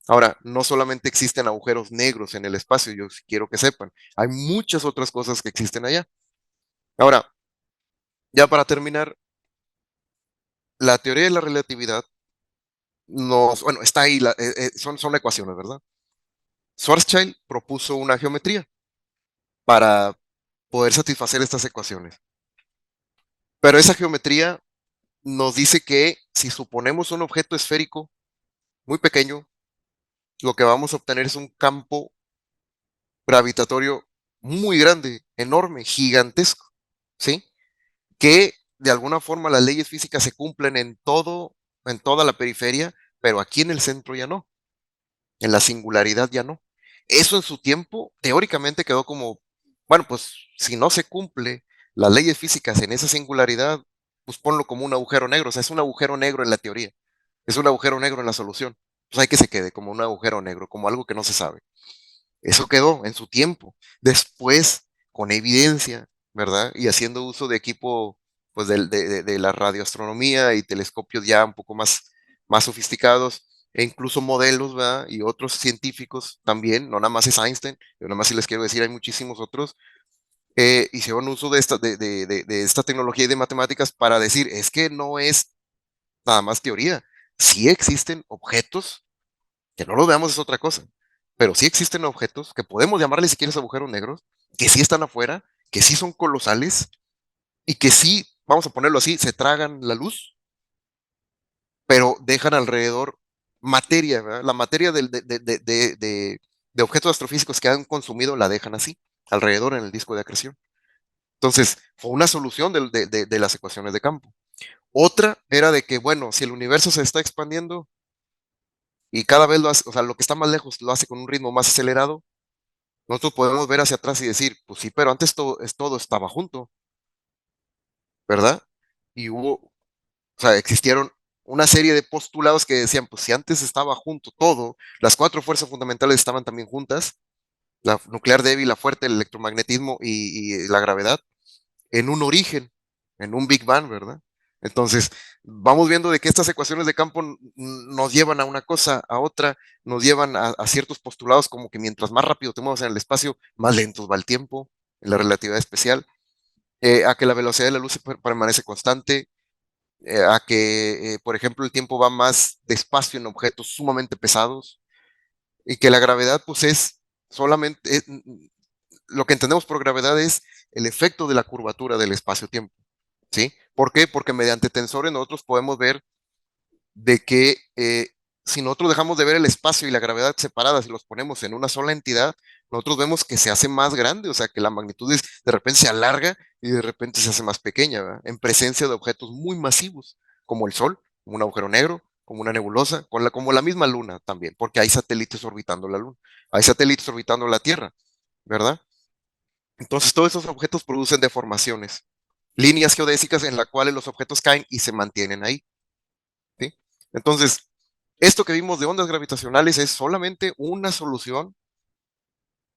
Ahora, no solamente existen agujeros negros en el espacio, yo quiero que sepan, hay muchas otras cosas que existen allá. Ahora, ya para terminar, la teoría de la relatividad bueno, está ahí, son ecuaciones, ¿verdad? Schwarzschild propuso una geometría para poder satisfacer estas ecuaciones. Pero esa geometría nos dice que si suponemos un objeto esférico muy pequeño, lo que vamos a obtener es un campo gravitatorio muy grande, enorme, gigantesco, ¿sí? Que de alguna forma las leyes físicas se cumplen en toda la periferia, pero aquí en el centro ya no, en la singularidad ya no. Eso en su tiempo teóricamente quedó como, bueno, pues si no se cumple las leyes físicas en esa singularidad, pues ponlo como un agujero negro, o sea, es un agujero negro en la teoría, es un agujero negro en la solución. Pues hay que se quede como un agujero negro, como algo que no se sabe. Eso quedó en su tiempo. Después, con evidencia, ¿verdad? Y haciendo uso de equipo, pues, de la radioastronomía y telescopios ya un poco más sofisticados, e incluso modelos, ¿verdad? Y otros científicos también, no nada más es Einstein, yo nada más sí les quiero decir, hay muchísimos otros, hicieron uso de esta tecnología y de matemáticas para decir, es que no es nada más teoría, sí existen objetos que no los veamos es otra cosa. Pero sí existen objetos que podemos llamarles si quieres agujeros negros, que sí están afuera, que sí son colosales y que sí, vamos a ponerlo así, se tragan la luz, pero dejan alrededor materia, ¿verdad? La materia de objetos astrofísicos que han consumido la dejan así, alrededor en el disco de acreción. Entonces, fue una solución de las ecuaciones de campo. Otra era de que, bueno, si el universo se está expandiendo, y cada vez lo hace, o sea, lo que está más lejos lo hace con un ritmo más acelerado, nosotros podemos ver hacia atrás y decir, pues sí, pero antes todo estaba junto, ¿verdad? Y o sea, existieron una serie de postulados que decían, pues si antes estaba junto todo, las cuatro fuerzas fundamentales estaban también juntas, la nuclear débil, la fuerte, el electromagnetismo y la gravedad, en un origen, en un Big Bang, ¿verdad? Entonces, vamos viendo de que estas ecuaciones de campo nos llevan a una cosa, a otra, nos llevan a ciertos postulados como que mientras más rápido te muevas en el espacio, más lentos va el tiempo, en la relatividad especial, a que la velocidad de la luz permanece constante, a que, por ejemplo, el tiempo va más despacio en objetos sumamente pesados y que la gravedad, pues es solamente, lo que entendemos por gravedad es el efecto de la curvatura del espacio-tiempo, ¿sí? ¿Por qué? Porque mediante tensores nosotros podemos ver de que si nosotros dejamos de ver el espacio y la gravedad separadas y los ponemos en una sola entidad, nosotros vemos que se hace más grande, o sea, que la magnitud de repente se alarga y de repente se hace más pequeña, ¿verdad? En presencia de objetos muy masivos, como el Sol, como un agujero negro, como una nebulosa, como la misma Luna también, porque hay satélites orbitando la Luna, hay satélites orbitando la Tierra, ¿verdad? Entonces, todos esos objetos producen deformaciones, líneas geodésicas en las cuales los objetos caen y se mantienen ahí, ¿sí? Entonces, esto que vimos de ondas gravitacionales es solamente una solución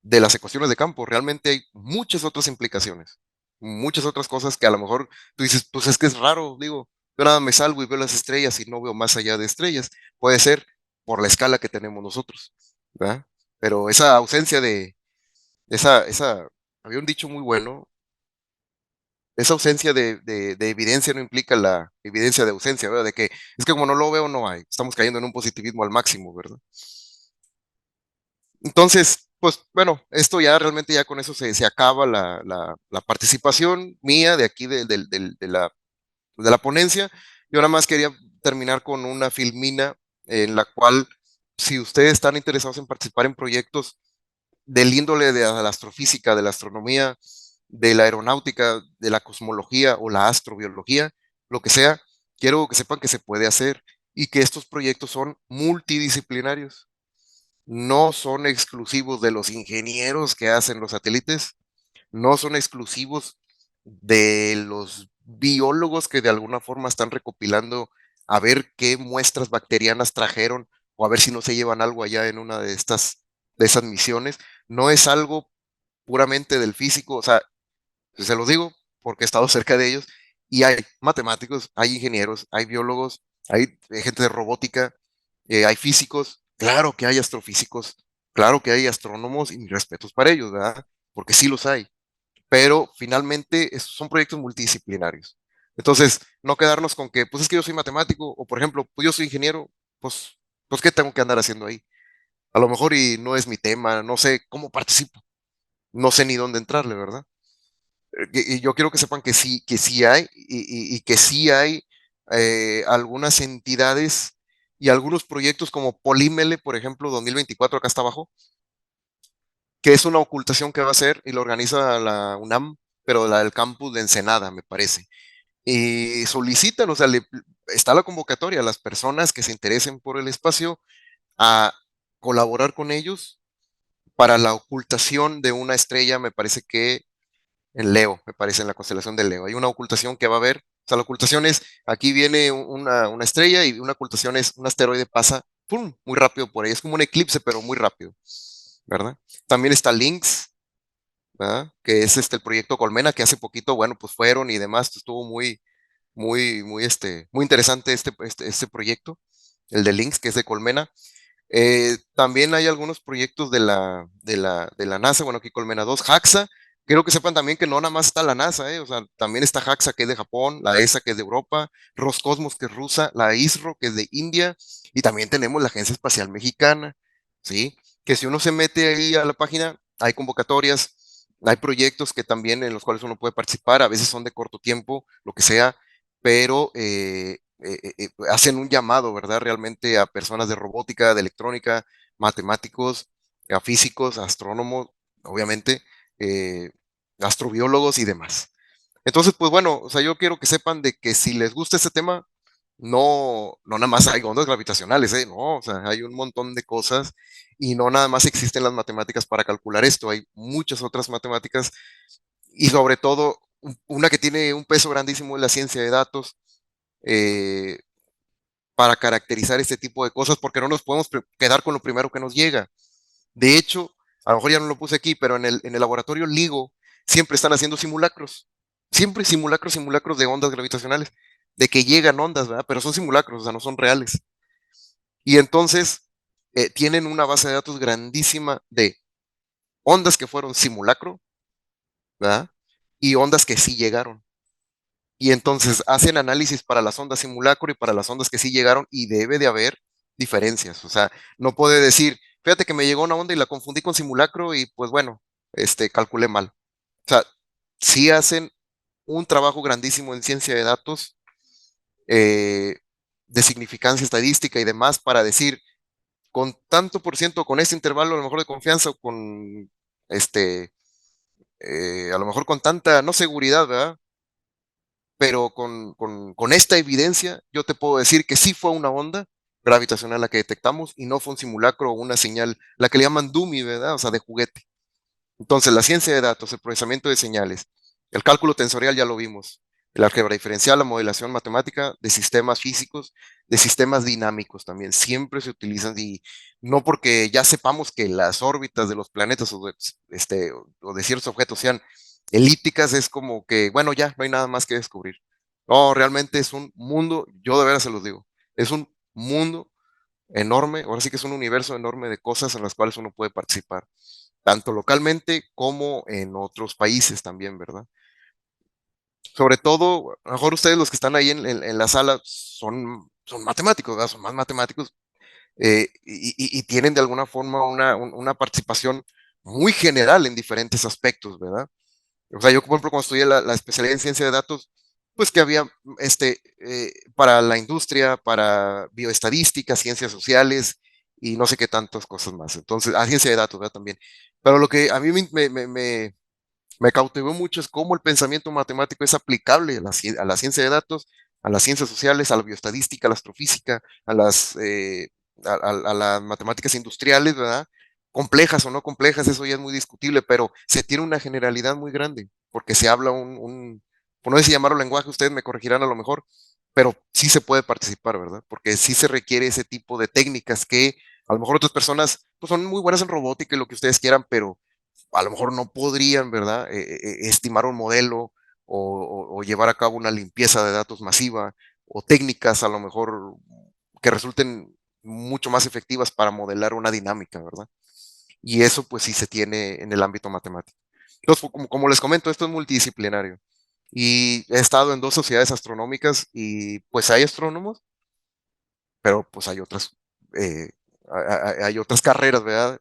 de las ecuaciones de campo. Realmente hay muchas otras implicaciones, muchas otras cosas que a lo mejor tú dices, pues es que es raro, digo, yo nada me salgo y veo las estrellas y no veo más allá de estrellas. Puede ser por la escala que tenemos nosotros, ¿verdad? Pero esa ausencia había un dicho muy bueno, esa ausencia de evidencia no implica la evidencia de ausencia, ¿verdad? De que es que como no lo veo, no hay. Estamos cayendo en un positivismo al máximo, ¿verdad? Entonces, pues bueno, esto ya realmente ya con eso se acaba la participación mía de aquí de la ponencia. Yo nada más quería terminar con una filmina en la cual, si ustedes están interesados en participar en proyectos del índole de la astrofísica, de la astronomía, de la aeronáutica, de la cosmología o la astrobiología, lo que sea, quiero que sepan que se puede hacer y que estos proyectos son multidisciplinarios, no son exclusivos de los ingenieros que hacen los satélites, no son exclusivos de los biólogos que de alguna forma están recopilando a ver qué muestras bacterianas trajeron o a ver si no se llevan algo allá en una de esas misiones. No es algo puramente del físico, o sea, se los digo porque he estado cerca de ellos y hay matemáticos, hay ingenieros, hay biólogos, hay gente de robótica, hay físicos, claro que hay astrofísicos, claro que hay astrónomos y mis respetos para ellos, ¿verdad? Porque sí los hay, pero finalmente son proyectos multidisciplinarios. Entonces, no quedarnos con que, pues es que yo soy matemático, o por ejemplo, pues yo soy ingeniero, pues ¿qué tengo que andar haciendo ahí? A lo mejor y no es mi tema, no sé cómo participo, no sé ni dónde entrarle, ¿verdad? Y yo quiero que sepan que sí hay, y que sí hay algunas entidades y algunos proyectos como Polímele, por ejemplo, 2024, acá está abajo, que es una ocultación que va a hacer y lo organiza la UNAM, pero la del campus de Ensenada, me parece. Y solicitan, o sea, está la convocatoria a las personas que se interesen por el espacio a colaborar con ellos para la ocultación de una estrella, me parece que en Leo, me parece, en la constelación de Leo. Hay una ocultación que va a haber, o sea, la ocultación es, aquí viene una estrella y una ocultación es un asteroide pasa, ¡pum!, muy rápido por ahí. Es como un eclipse, pero muy rápido, ¿verdad? También está Lynx, ¿verdad? Que es el proyecto Colmena, que hace poquito, bueno, pues fueron y demás, estuvo muy interesante este proyecto, el de Lynx, que es de Colmena. También hay algunos proyectos de la NASA, bueno, aquí Colmena 2, JAXA. Quiero que sepan también que no nada más está la NASA, o sea, también está JAXA, que es de Japón, la ESA, que es de Europa, Roscosmos, que es rusa, la ISRO, que es de India, y también tenemos la Agencia Espacial Mexicana, ¿sí? Que si uno se mete ahí a la página, hay convocatorias, hay proyectos que también en los cuales uno puede participar, a veces son de corto tiempo, lo que sea, pero hacen un llamado, ¿verdad? Realmente a personas de robótica, de electrónica, matemáticos, a físicos, astrónomos, obviamente, eh, astrobiólogos y demás. Entonces, pues bueno, o sea, yo quiero que sepan de que si les gusta este tema, no nada más hay ondas gravitacionales, ¿eh? No, o sea, hay un montón de cosas y no nada más existen las matemáticas para calcular esto, hay muchas otras matemáticas y sobre todo una que tiene un peso grandísimo es la ciencia de datos eh, para caracterizar este tipo de cosas porque no nos podemos quedar con lo primero que nos llega. De hecho, a lo mejor ya no lo puse aquí, pero en el laboratorio LIGO siempre están haciendo simulacros. Siempre simulacros, simulacros de ondas gravitacionales, de que llegan ondas, ¿verdad? Pero son simulacros, o sea, no son reales. Y entonces tienen una base de datos grandísima de ondas que fueron simulacro, ¿verdad? Y ondas que sí llegaron. Y entonces hacen análisis para las ondas simulacro y para las ondas que sí llegaron y debe de haber diferencias. O sea, no puede decir, fíjate que me llegó una onda y la confundí con simulacro y pues bueno, calculé mal. O sea, sí hacen un trabajo grandísimo en ciencia de datos, eh, de significancia estadística y demás para decir, con tanto por ciento, con este intervalo a lo mejor de confianza o con este, a lo mejor con tanta, no seguridad, ¿verdad? Pero con esta evidencia, yo te puedo decir que sí fue una onda gravitacional la que detectamos y no fue un simulacro o una señal, la que le llaman dummy, ¿verdad? O sea, de juguete. Entonces, la ciencia de datos, el procesamiento de señales, el cálculo tensorial ya lo vimos, el álgebra diferencial, la modelación matemática de sistemas físicos, de sistemas dinámicos también, siempre se utilizan y no porque ya sepamos que las órbitas de los planetas o de ciertos objetos sean elípticas, es como que, bueno, ya no hay nada más que descubrir. No, realmente es un mundo, yo de veras se los digo, es un mundo enorme, ahora sí que es un universo enorme de cosas en las cuales uno puede participar tanto localmente como en otros países también, ¿verdad? Sobre todo, a lo mejor ustedes los que están ahí en la sala son matemáticos, ¿verdad? Son más matemáticos y tienen de alguna forma una participación muy general en diferentes aspectos, ¿verdad? O sea, yo, por ejemplo, cuando estudié la especialidad en ciencia de datos, pues que había para la industria, para bioestadística, ciencias sociales y no sé qué tantas cosas más. Entonces, ciencia de datos, ¿verdad? También. Pero lo que a mí me cautivó mucho es cómo el pensamiento matemático es aplicable a la ciencia de datos, a las ciencias sociales, a la bioestadística, a la astrofísica, a las matemáticas industriales, ¿verdad? Complejas o no complejas, eso ya es muy discutible, pero se tiene una generalidad muy grande, porque se habla por no sé si llamarlo lenguaje, ustedes me corregirán a lo mejor, pero sí se puede participar, ¿verdad? Porque sí se requiere ese tipo de técnicas que a lo mejor otras personas pues, son muy buenas en robótica y lo que ustedes quieran, pero a lo mejor no podrían, ¿verdad? Estimar un modelo o llevar a cabo una limpieza de datos masiva o técnicas a lo mejor que resulten mucho más efectivas para modelar una dinámica, ¿verdad? Y eso pues sí se tiene en el ámbito matemático. Entonces, como les comento, esto es multidisciplinario. Y he estado en dos sociedades astronómicas y pues hay astrónomos, pero pues hay otras, hay otras carreras, ¿verdad?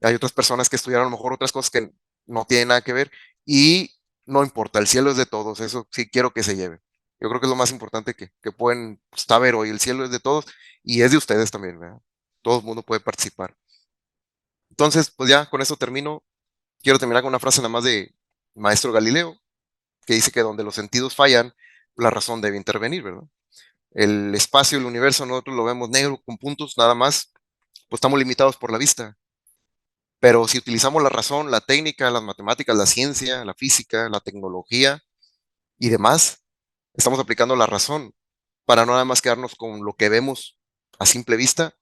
Hay otras personas que estudiaron a lo mejor otras cosas que no tienen nada que ver y no importa, el cielo es de todos, eso sí quiero que se lleve. Yo creo que es lo más importante que pueden saber hoy, el cielo es de todos y es de ustedes también, ¿verdad? Todo el mundo puede participar. Entonces, pues ya con eso termino. Quiero terminar con una frase nada más de Maestro Galileo, que dice que donde los sentidos fallan, la razón debe intervenir, ¿verdad? El espacio, el universo, nosotros lo vemos negro con puntos, nada más, pues estamos limitados por la vista. Pero si utilizamos la razón, la técnica, las matemáticas, la ciencia, la física, la tecnología y demás, estamos aplicando la razón para no nada más quedarnos con lo que vemos a simple vista,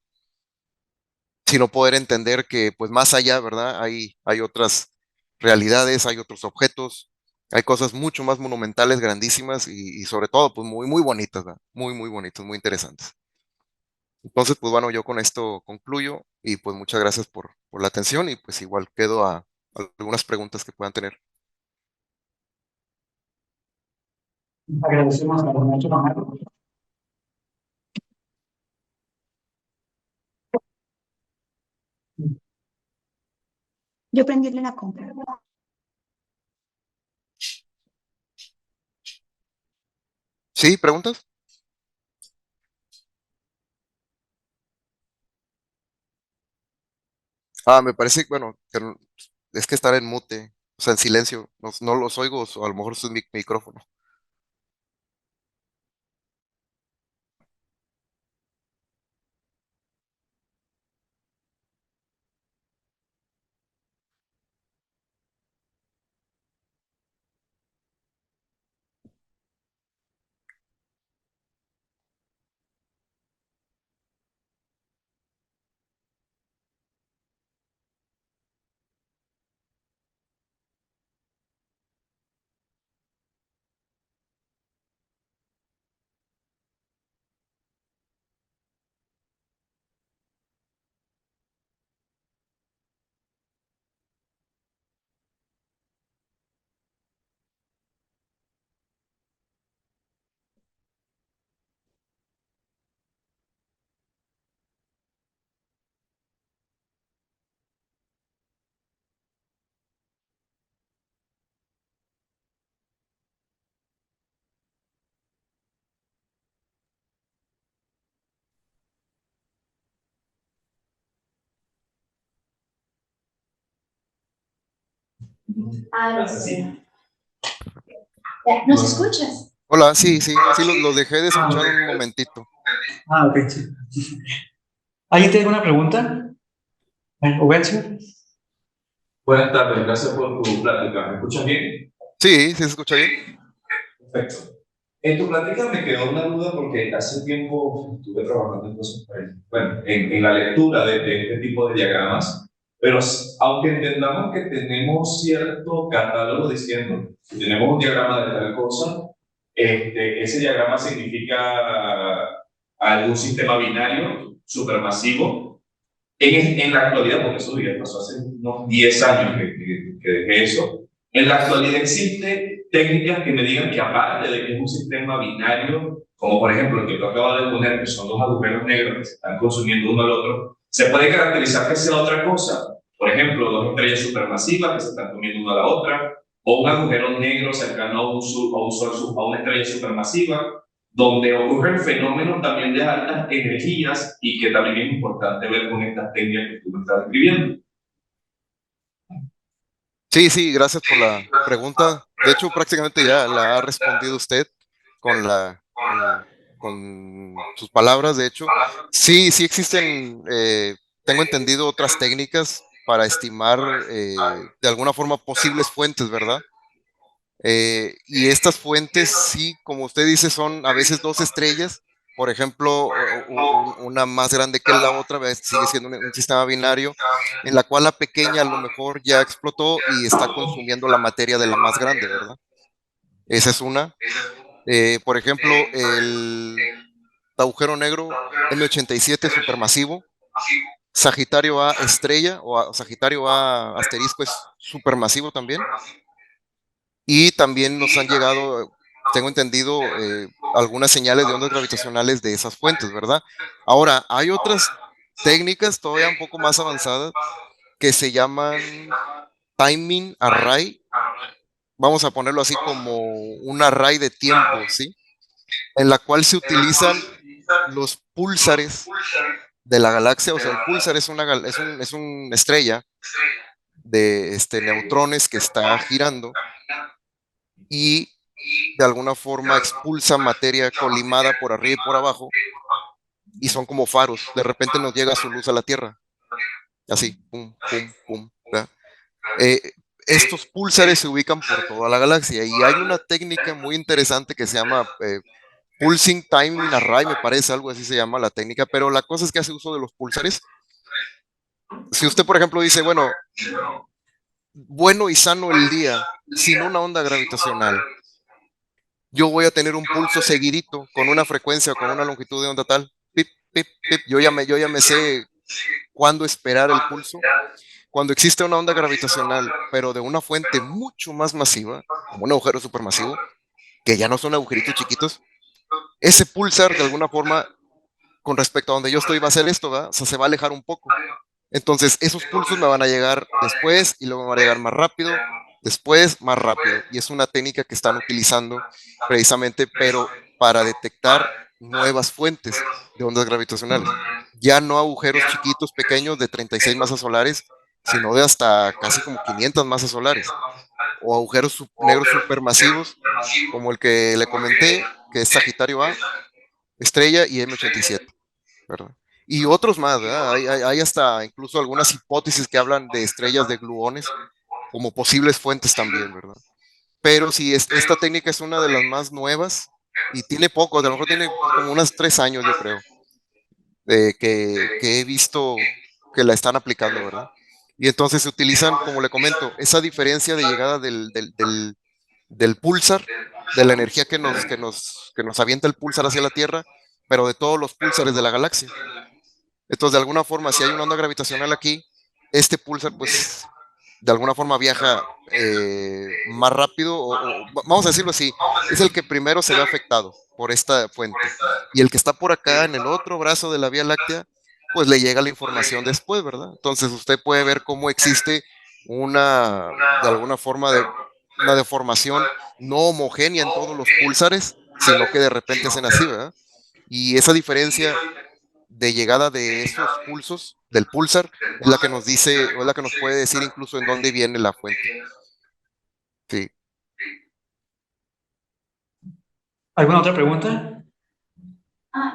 sino poder entender que pues más allá, ¿verdad? Hay otras realidades, hay otros objetos, hay cosas mucho más monumentales, grandísimas y sobre todo pues muy, muy bonitas, ¿verdad? Muy, muy bonitas, muy interesantes. Entonces, pues bueno, yo con esto concluyo y pues muchas gracias por la atención y pues igual quedo a algunas preguntas que puedan tener. Agradecemos a la maestra Romero. Yo prendí la compra. ¿Sí? ¿Preguntas? Me parece, bueno, es que estar en mute, o sea, en silencio, no los oigo, o a lo mejor es mi micrófono. Sí. ¿Nos escuchas? Hola, sí, lo dejé de escuchar un momentito. Ok, sí. ¿Alguien tiene alguna pregunta? Ubencio. Buenas tardes, gracias por tu plática. ¿Me escuchas bien? Sí, se escucha bien. Perfecto. En tu plática me quedó una duda porque hace tiempo estuve trabajando en cosas, bueno, en la lectura de este tipo de diagramas, pero aunque entendamos que tenemos cierto catálogo diciendo que tenemos un diagrama de tal cosa, ese diagrama significa algún sistema binario supermasivo. En la actualidad, porque eso ya pasó hace unos 10 años que dejé eso, en la actualidad existen técnicas que me digan que aparte de que es un sistema binario, como por ejemplo el que tú acabas de poner, que son dos agujeros negros que se están consumiendo uno al otro, se puede caracterizar que sea otra cosa. Por ejemplo, dos estrellas supermasivas que se están comiendo una a la otra, o un agujero negro cercano a a una estrella supermasiva, donde ocurren fenómenos también de altas energías y que también es importante ver con estas técnicas que tú me estás describiendo. Sí, gracias por la pregunta. De hecho, prácticamente ya la ha respondido usted con con sus palabras. De hecho, sí existen, tengo entendido, otras técnicas para estimar de alguna forma posibles fuentes, ¿verdad? Y estas fuentes, sí, como usted dice, son a veces dos estrellas. Por ejemplo, una más grande que la otra, sigue siendo un sistema binario, en la cual la pequeña a lo mejor ya explotó y está consumiendo la materia de la más grande, ¿verdad? Esa es una. Por ejemplo, el agujero negro M87 supermasivo, Sagitario A estrella o Sagitario A asterisco es supermasivo también. Y también nos han llegado, tengo entendido, algunas señales de ondas gravitacionales de esas fuentes, ¿verdad? Ahora, hay otras técnicas todavía un poco más avanzadas que se llaman timing array. Vamos a ponerlo así como un array de tiempo, ¿sí? En la cual se utilizan los púlsares de la galaxia. O sea, el púlsar es es una estrella de neutrones que está girando y de alguna forma expulsa materia colimada por arriba y por abajo, y son como faros. De repente nos llega su luz a la Tierra, así, pum, pum, pum. ¿Verdad? Eh, Estos púlsares se ubican por toda la galaxia y hay una técnica muy interesante que se llama Pulsing Timing Array, me parece, algo así se llama la técnica, pero la cosa es que hace uso de los púlsares. Si usted, por ejemplo, dice, bueno y sano el día sin una onda gravitacional, yo voy a tener un pulso seguidito con una frecuencia o con una longitud de onda tal, pip, pip, pip. Yo ya me sé cuándo esperar el pulso. Cuando existe una onda gravitacional, pero de una fuente mucho más masiva, como un agujero supermasivo, que ya no son agujeritos chiquitos, ese pulsar de alguna forma, con respecto a donde yo estoy, va a hacer esto, ¿verdad? O sea, se va a alejar un poco. Entonces, esos pulsos me van a llegar después y luego me van a llegar más rápido, después más rápido. Y es una técnica que están utilizando precisamente, pero para detectar nuevas fuentes de ondas gravitacionales. Ya no agujeros chiquitos, pequeños de 36 masas solares, sino de hasta casi como 500 masas solares. O agujeros negros supermasivos, como el que le comenté, que es Sagitario A, estrella y M87, ¿verdad? Y otros más, ¿verdad? Hay hasta incluso algunas hipótesis que hablan de estrellas de gluones como posibles fuentes también, ¿verdad? Pero sí, esta técnica es una de las más nuevas y tiene poco, a lo mejor tiene como unos 3 años, yo creo, que he visto que la están aplicando, ¿verdad? Y entonces se utilizan, como le comento, esa diferencia de llegada del pulsar, de la energía que nos avienta el pulsar hacia la Tierra, pero de todos los pulsares de la galaxia. Entonces, de alguna forma, si hay una onda gravitacional aquí, este pulsar, pues, de alguna forma viaja más rápido, vamos a decirlo así, es el que primero se ve afectado por esta fuente. Y el que está por acá en el otro brazo de la Vía Láctea, pues le llega la información después, ¿verdad? Entonces usted puede ver cómo existe de alguna forma, una deformación no homogénea en todos los pulsares, sino que de repente hacen así, ¿verdad? Y esa diferencia de llegada de esos pulsos, del pulsar, es la que nos dice, o es la que nos puede decir incluso en dónde viene la fuente. Sí. ¿Alguna otra pregunta?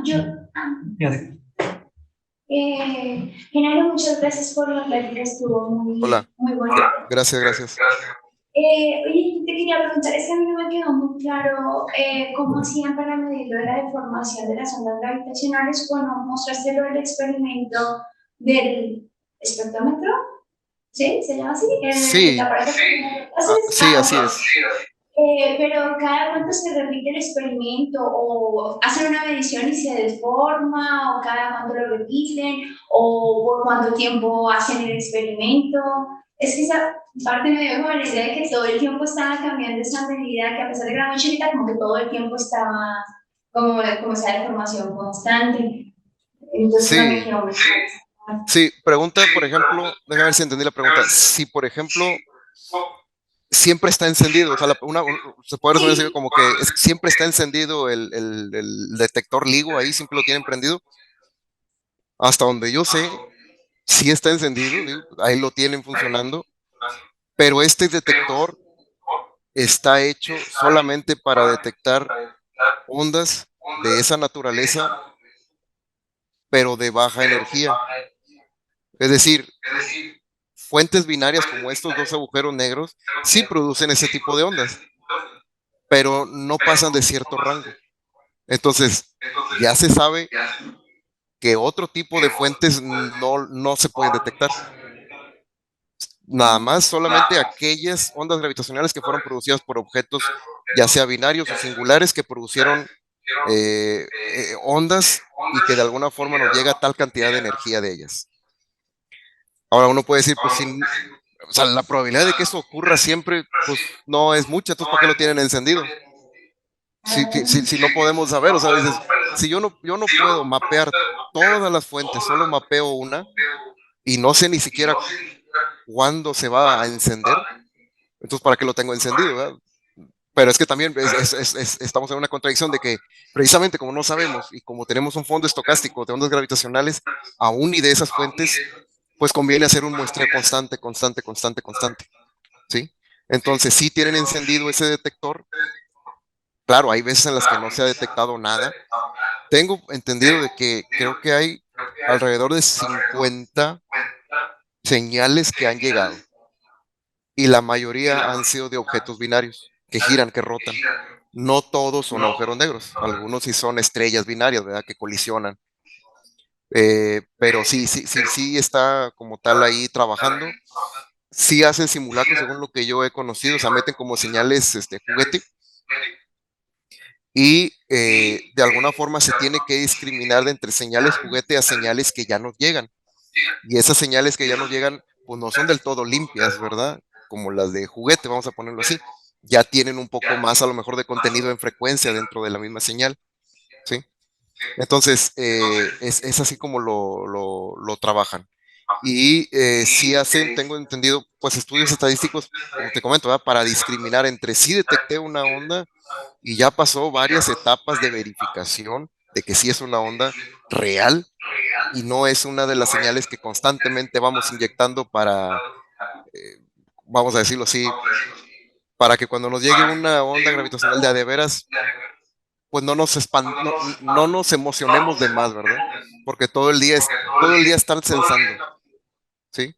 Yo, Fíjate. Genaro, muchas gracias por la plática, estuvo Hola. muy buena. Gracias, gracias. Oye, te quería preguntar, es que a mí no me quedó muy claro cómo hacían para medir lo de la deformación de las ondas gravitacionales cuando mostraste lo del experimento del espectrómetro, ¿sí? ¿Se llama así? Sí, El aparato que haces. sí, así Ok. es. Pero cada cuánto se repite el experimento o hacen una medición y se deforma o cada cuánto lo repiten o por cuánto tiempo hacen el experimento. Es que esa parte me dio como la idea de que todo el tiempo estaba cambiando esa medida, que a pesar de que era muy chiquita, como que todo el tiempo estaba como esa deformación constante. Entonces no me Sí, quedó muy claro. sí. Pregunta, por ejemplo, déjame ver si entendí la pregunta. Si, por ejemplo, siempre está encendido, o sea, se puede resumir así como que siempre está encendido el detector LIGO ahí, siempre lo tienen prendido. Hasta donde yo sé, sí está encendido, digo, ahí lo tienen funcionando, pero este detector está hecho solamente para detectar ondas de esa naturaleza, pero de baja energía. Es decir, fuentes binarias como estos dos agujeros negros sí producen ese tipo de ondas, pero no pasan de cierto rango. Entonces, ya se sabe que otro tipo de fuentes no se pueden detectar. Nada más solamente aquellas ondas gravitacionales que fueron producidas por objetos, ya sea binarios o singulares, que producieron ondas y que de alguna forma nos llega tal cantidad de energía de ellas. Ahora uno puede decir, pues o sea, la probabilidad de que eso ocurra siempre, pues no es mucha, entonces ¿para qué lo tienen encendido? Si no podemos saber, o sea, dices, si yo no puedo mapear todas las fuentes, solo mapeo una y no sé ni siquiera cuándo se va a encender, entonces ¿para qué lo tengo encendido? ¿Verdad? Pero es que también estamos en una contradicción de que precisamente como no sabemos y como tenemos un fondo estocástico de ondas gravitacionales, aún y de esas fuentes, pues conviene hacer un muestreo constante, constante, constante, constante, ¿sí? Entonces sí tienen encendido ese detector. Claro, hay veces en las que no se ha detectado nada. Tengo entendido de que creo que hay alrededor de 50 señales que han llegado y la mayoría han sido de objetos binarios que giran, que rotan. No todos son agujeros negros, algunos sí son estrellas binarias, ¿verdad? Que colisionan. Pero sí está como tal ahí trabajando. Sí hacen simulacros, según lo que yo he conocido, o sea, meten como señales juguete y de alguna forma se tiene que discriminar de entre señales juguete a señales que ya nos llegan. Y esas señales que ya nos llegan, pues no son del todo limpias, ¿verdad? Como las de juguete, vamos a ponerlo así. Ya tienen un poco más a lo mejor de contenido en frecuencia dentro de la misma señal, ¿sí? Entonces, es así como lo trabajan. Y sí hacen, tengo entendido, pues estudios estadísticos, como te comento, ¿verdad? Para discriminar entre sí detecté una onda y ya pasó varias etapas de verificación de que sí es una onda real y no es una de las señales que constantemente vamos inyectando para, vamos a decirlo así, para que cuando nos llegue una onda gravitacional de a de veras, pues no nos emocionemos de más, ¿verdad? Porque todo el día están censando, ¿sí?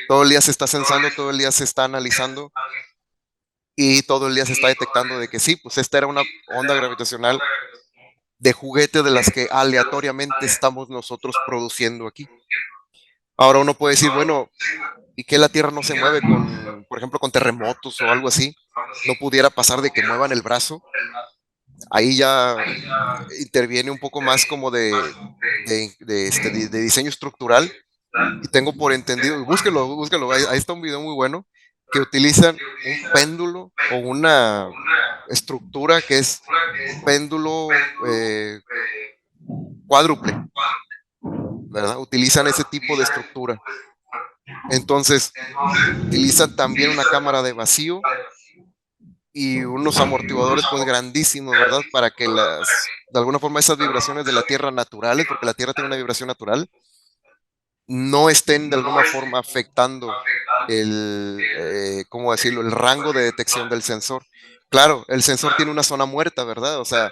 Todo el día se está censando, todo el día se está analizando y todo el día se está detectando de que sí, pues esta era una onda gravitacional de juguete de las que aleatoriamente estamos nosotros produciendo aquí. Ahora uno puede decir, bueno, ¿y que la Tierra no se mueve con, por ejemplo, con terremotos o algo así? ¿No pudiera pasar de que muevan el brazo? Ahí ya interviene un poco más como de diseño estructural. Y tengo por entendido, y búsquelo, ahí está un video muy bueno, que utilizan un péndulo o una estructura que es un péndulo cuádruple, ¿verdad? Utilizan ese tipo de estructura. Entonces, utilizan también una cámara de vacío y unos amortiguadores pues grandísimos, ¿verdad? Para que de alguna forma esas vibraciones de la Tierra naturales, porque la Tierra tiene una vibración natural, no estén de alguna forma afectando ¿cómo decirlo? El rango de detección del sensor. Claro, el sensor tiene una zona muerta, ¿verdad? O sea,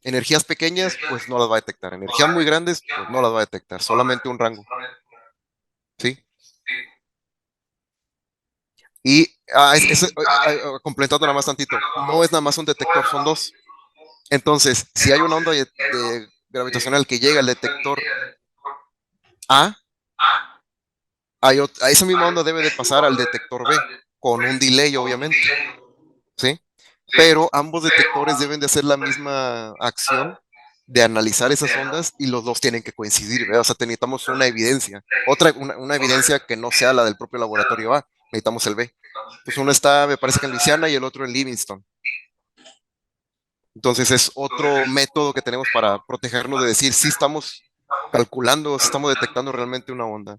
energías pequeñas, pues no las va a detectar. Energías muy grandes, pues no las va a detectar. Solamente un rango, ¿sí? Y completando nada más tantito, no es nada más un detector, son dos. Entonces, si hay una onda gravitacional que llega al detector A, a esa misma onda debe de pasar al detector B, con un delay, obviamente, ¿sí? Pero ambos detectores deben de hacer la misma acción de analizar esas ondas y los dos tienen que coincidir, ¿verdad? O sea, necesitamos una evidencia, una evidencia que no sea la del propio laboratorio A, necesitamos el B. Pues uno está, me parece que en Luisiana y el otro en Livingston. Entonces es otro método que tenemos para protegernos de decir si estamos calculando, si estamos detectando realmente una onda.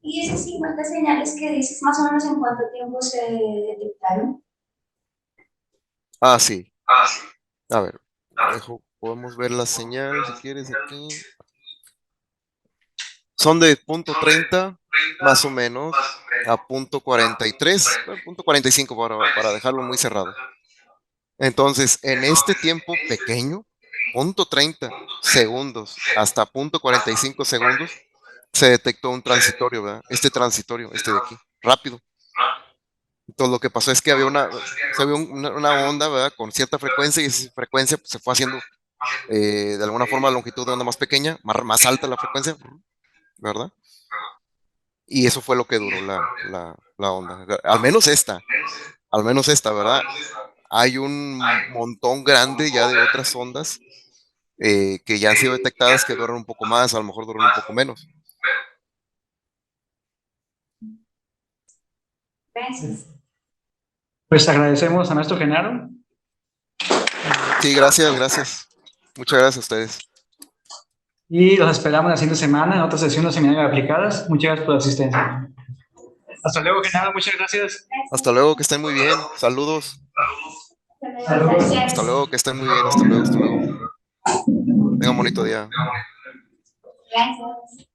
Y esas 50 señales que dices, más o menos en cuánto tiempo se detectaron. Ah, sí. A ver, podemos ver la señal si quieres aquí. Son de punto 30 más o menos a punto 43, punto 45 para dejarlo muy cerrado. Entonces, en este tiempo pequeño, punto 30 segundos hasta punto 45 segundos, se detectó un transitorio, ¿verdad? Este transitorio, este de aquí, rápido. Entonces, lo que pasó es que había una onda, ¿verdad? Con cierta frecuencia y esa frecuencia pues, se fue haciendo de alguna forma longitud de onda más pequeña, más alta la frecuencia, ¿verdad? Y eso fue lo que duró la onda. Al menos esta, ¿verdad? Hay un montón grande ya de otras ondas que ya han sido detectadas que duran un poco más, a lo mejor duran un poco menos. Gracias. Pues agradecemos a nuestro Genaro. Sí, gracias, gracias. Muchas gracias a ustedes. Y los esperamos la siguiente semana en otra sesión de seminario de aplicadas. Muchas gracias por la asistencia. Hasta luego, Genaro. Muchas gracias. Hasta luego, que estén muy bien. Saludos. Gracias. Hasta luego, que estén muy bien. Hasta luego, hasta luego. Tengan un bonito día. Gracias.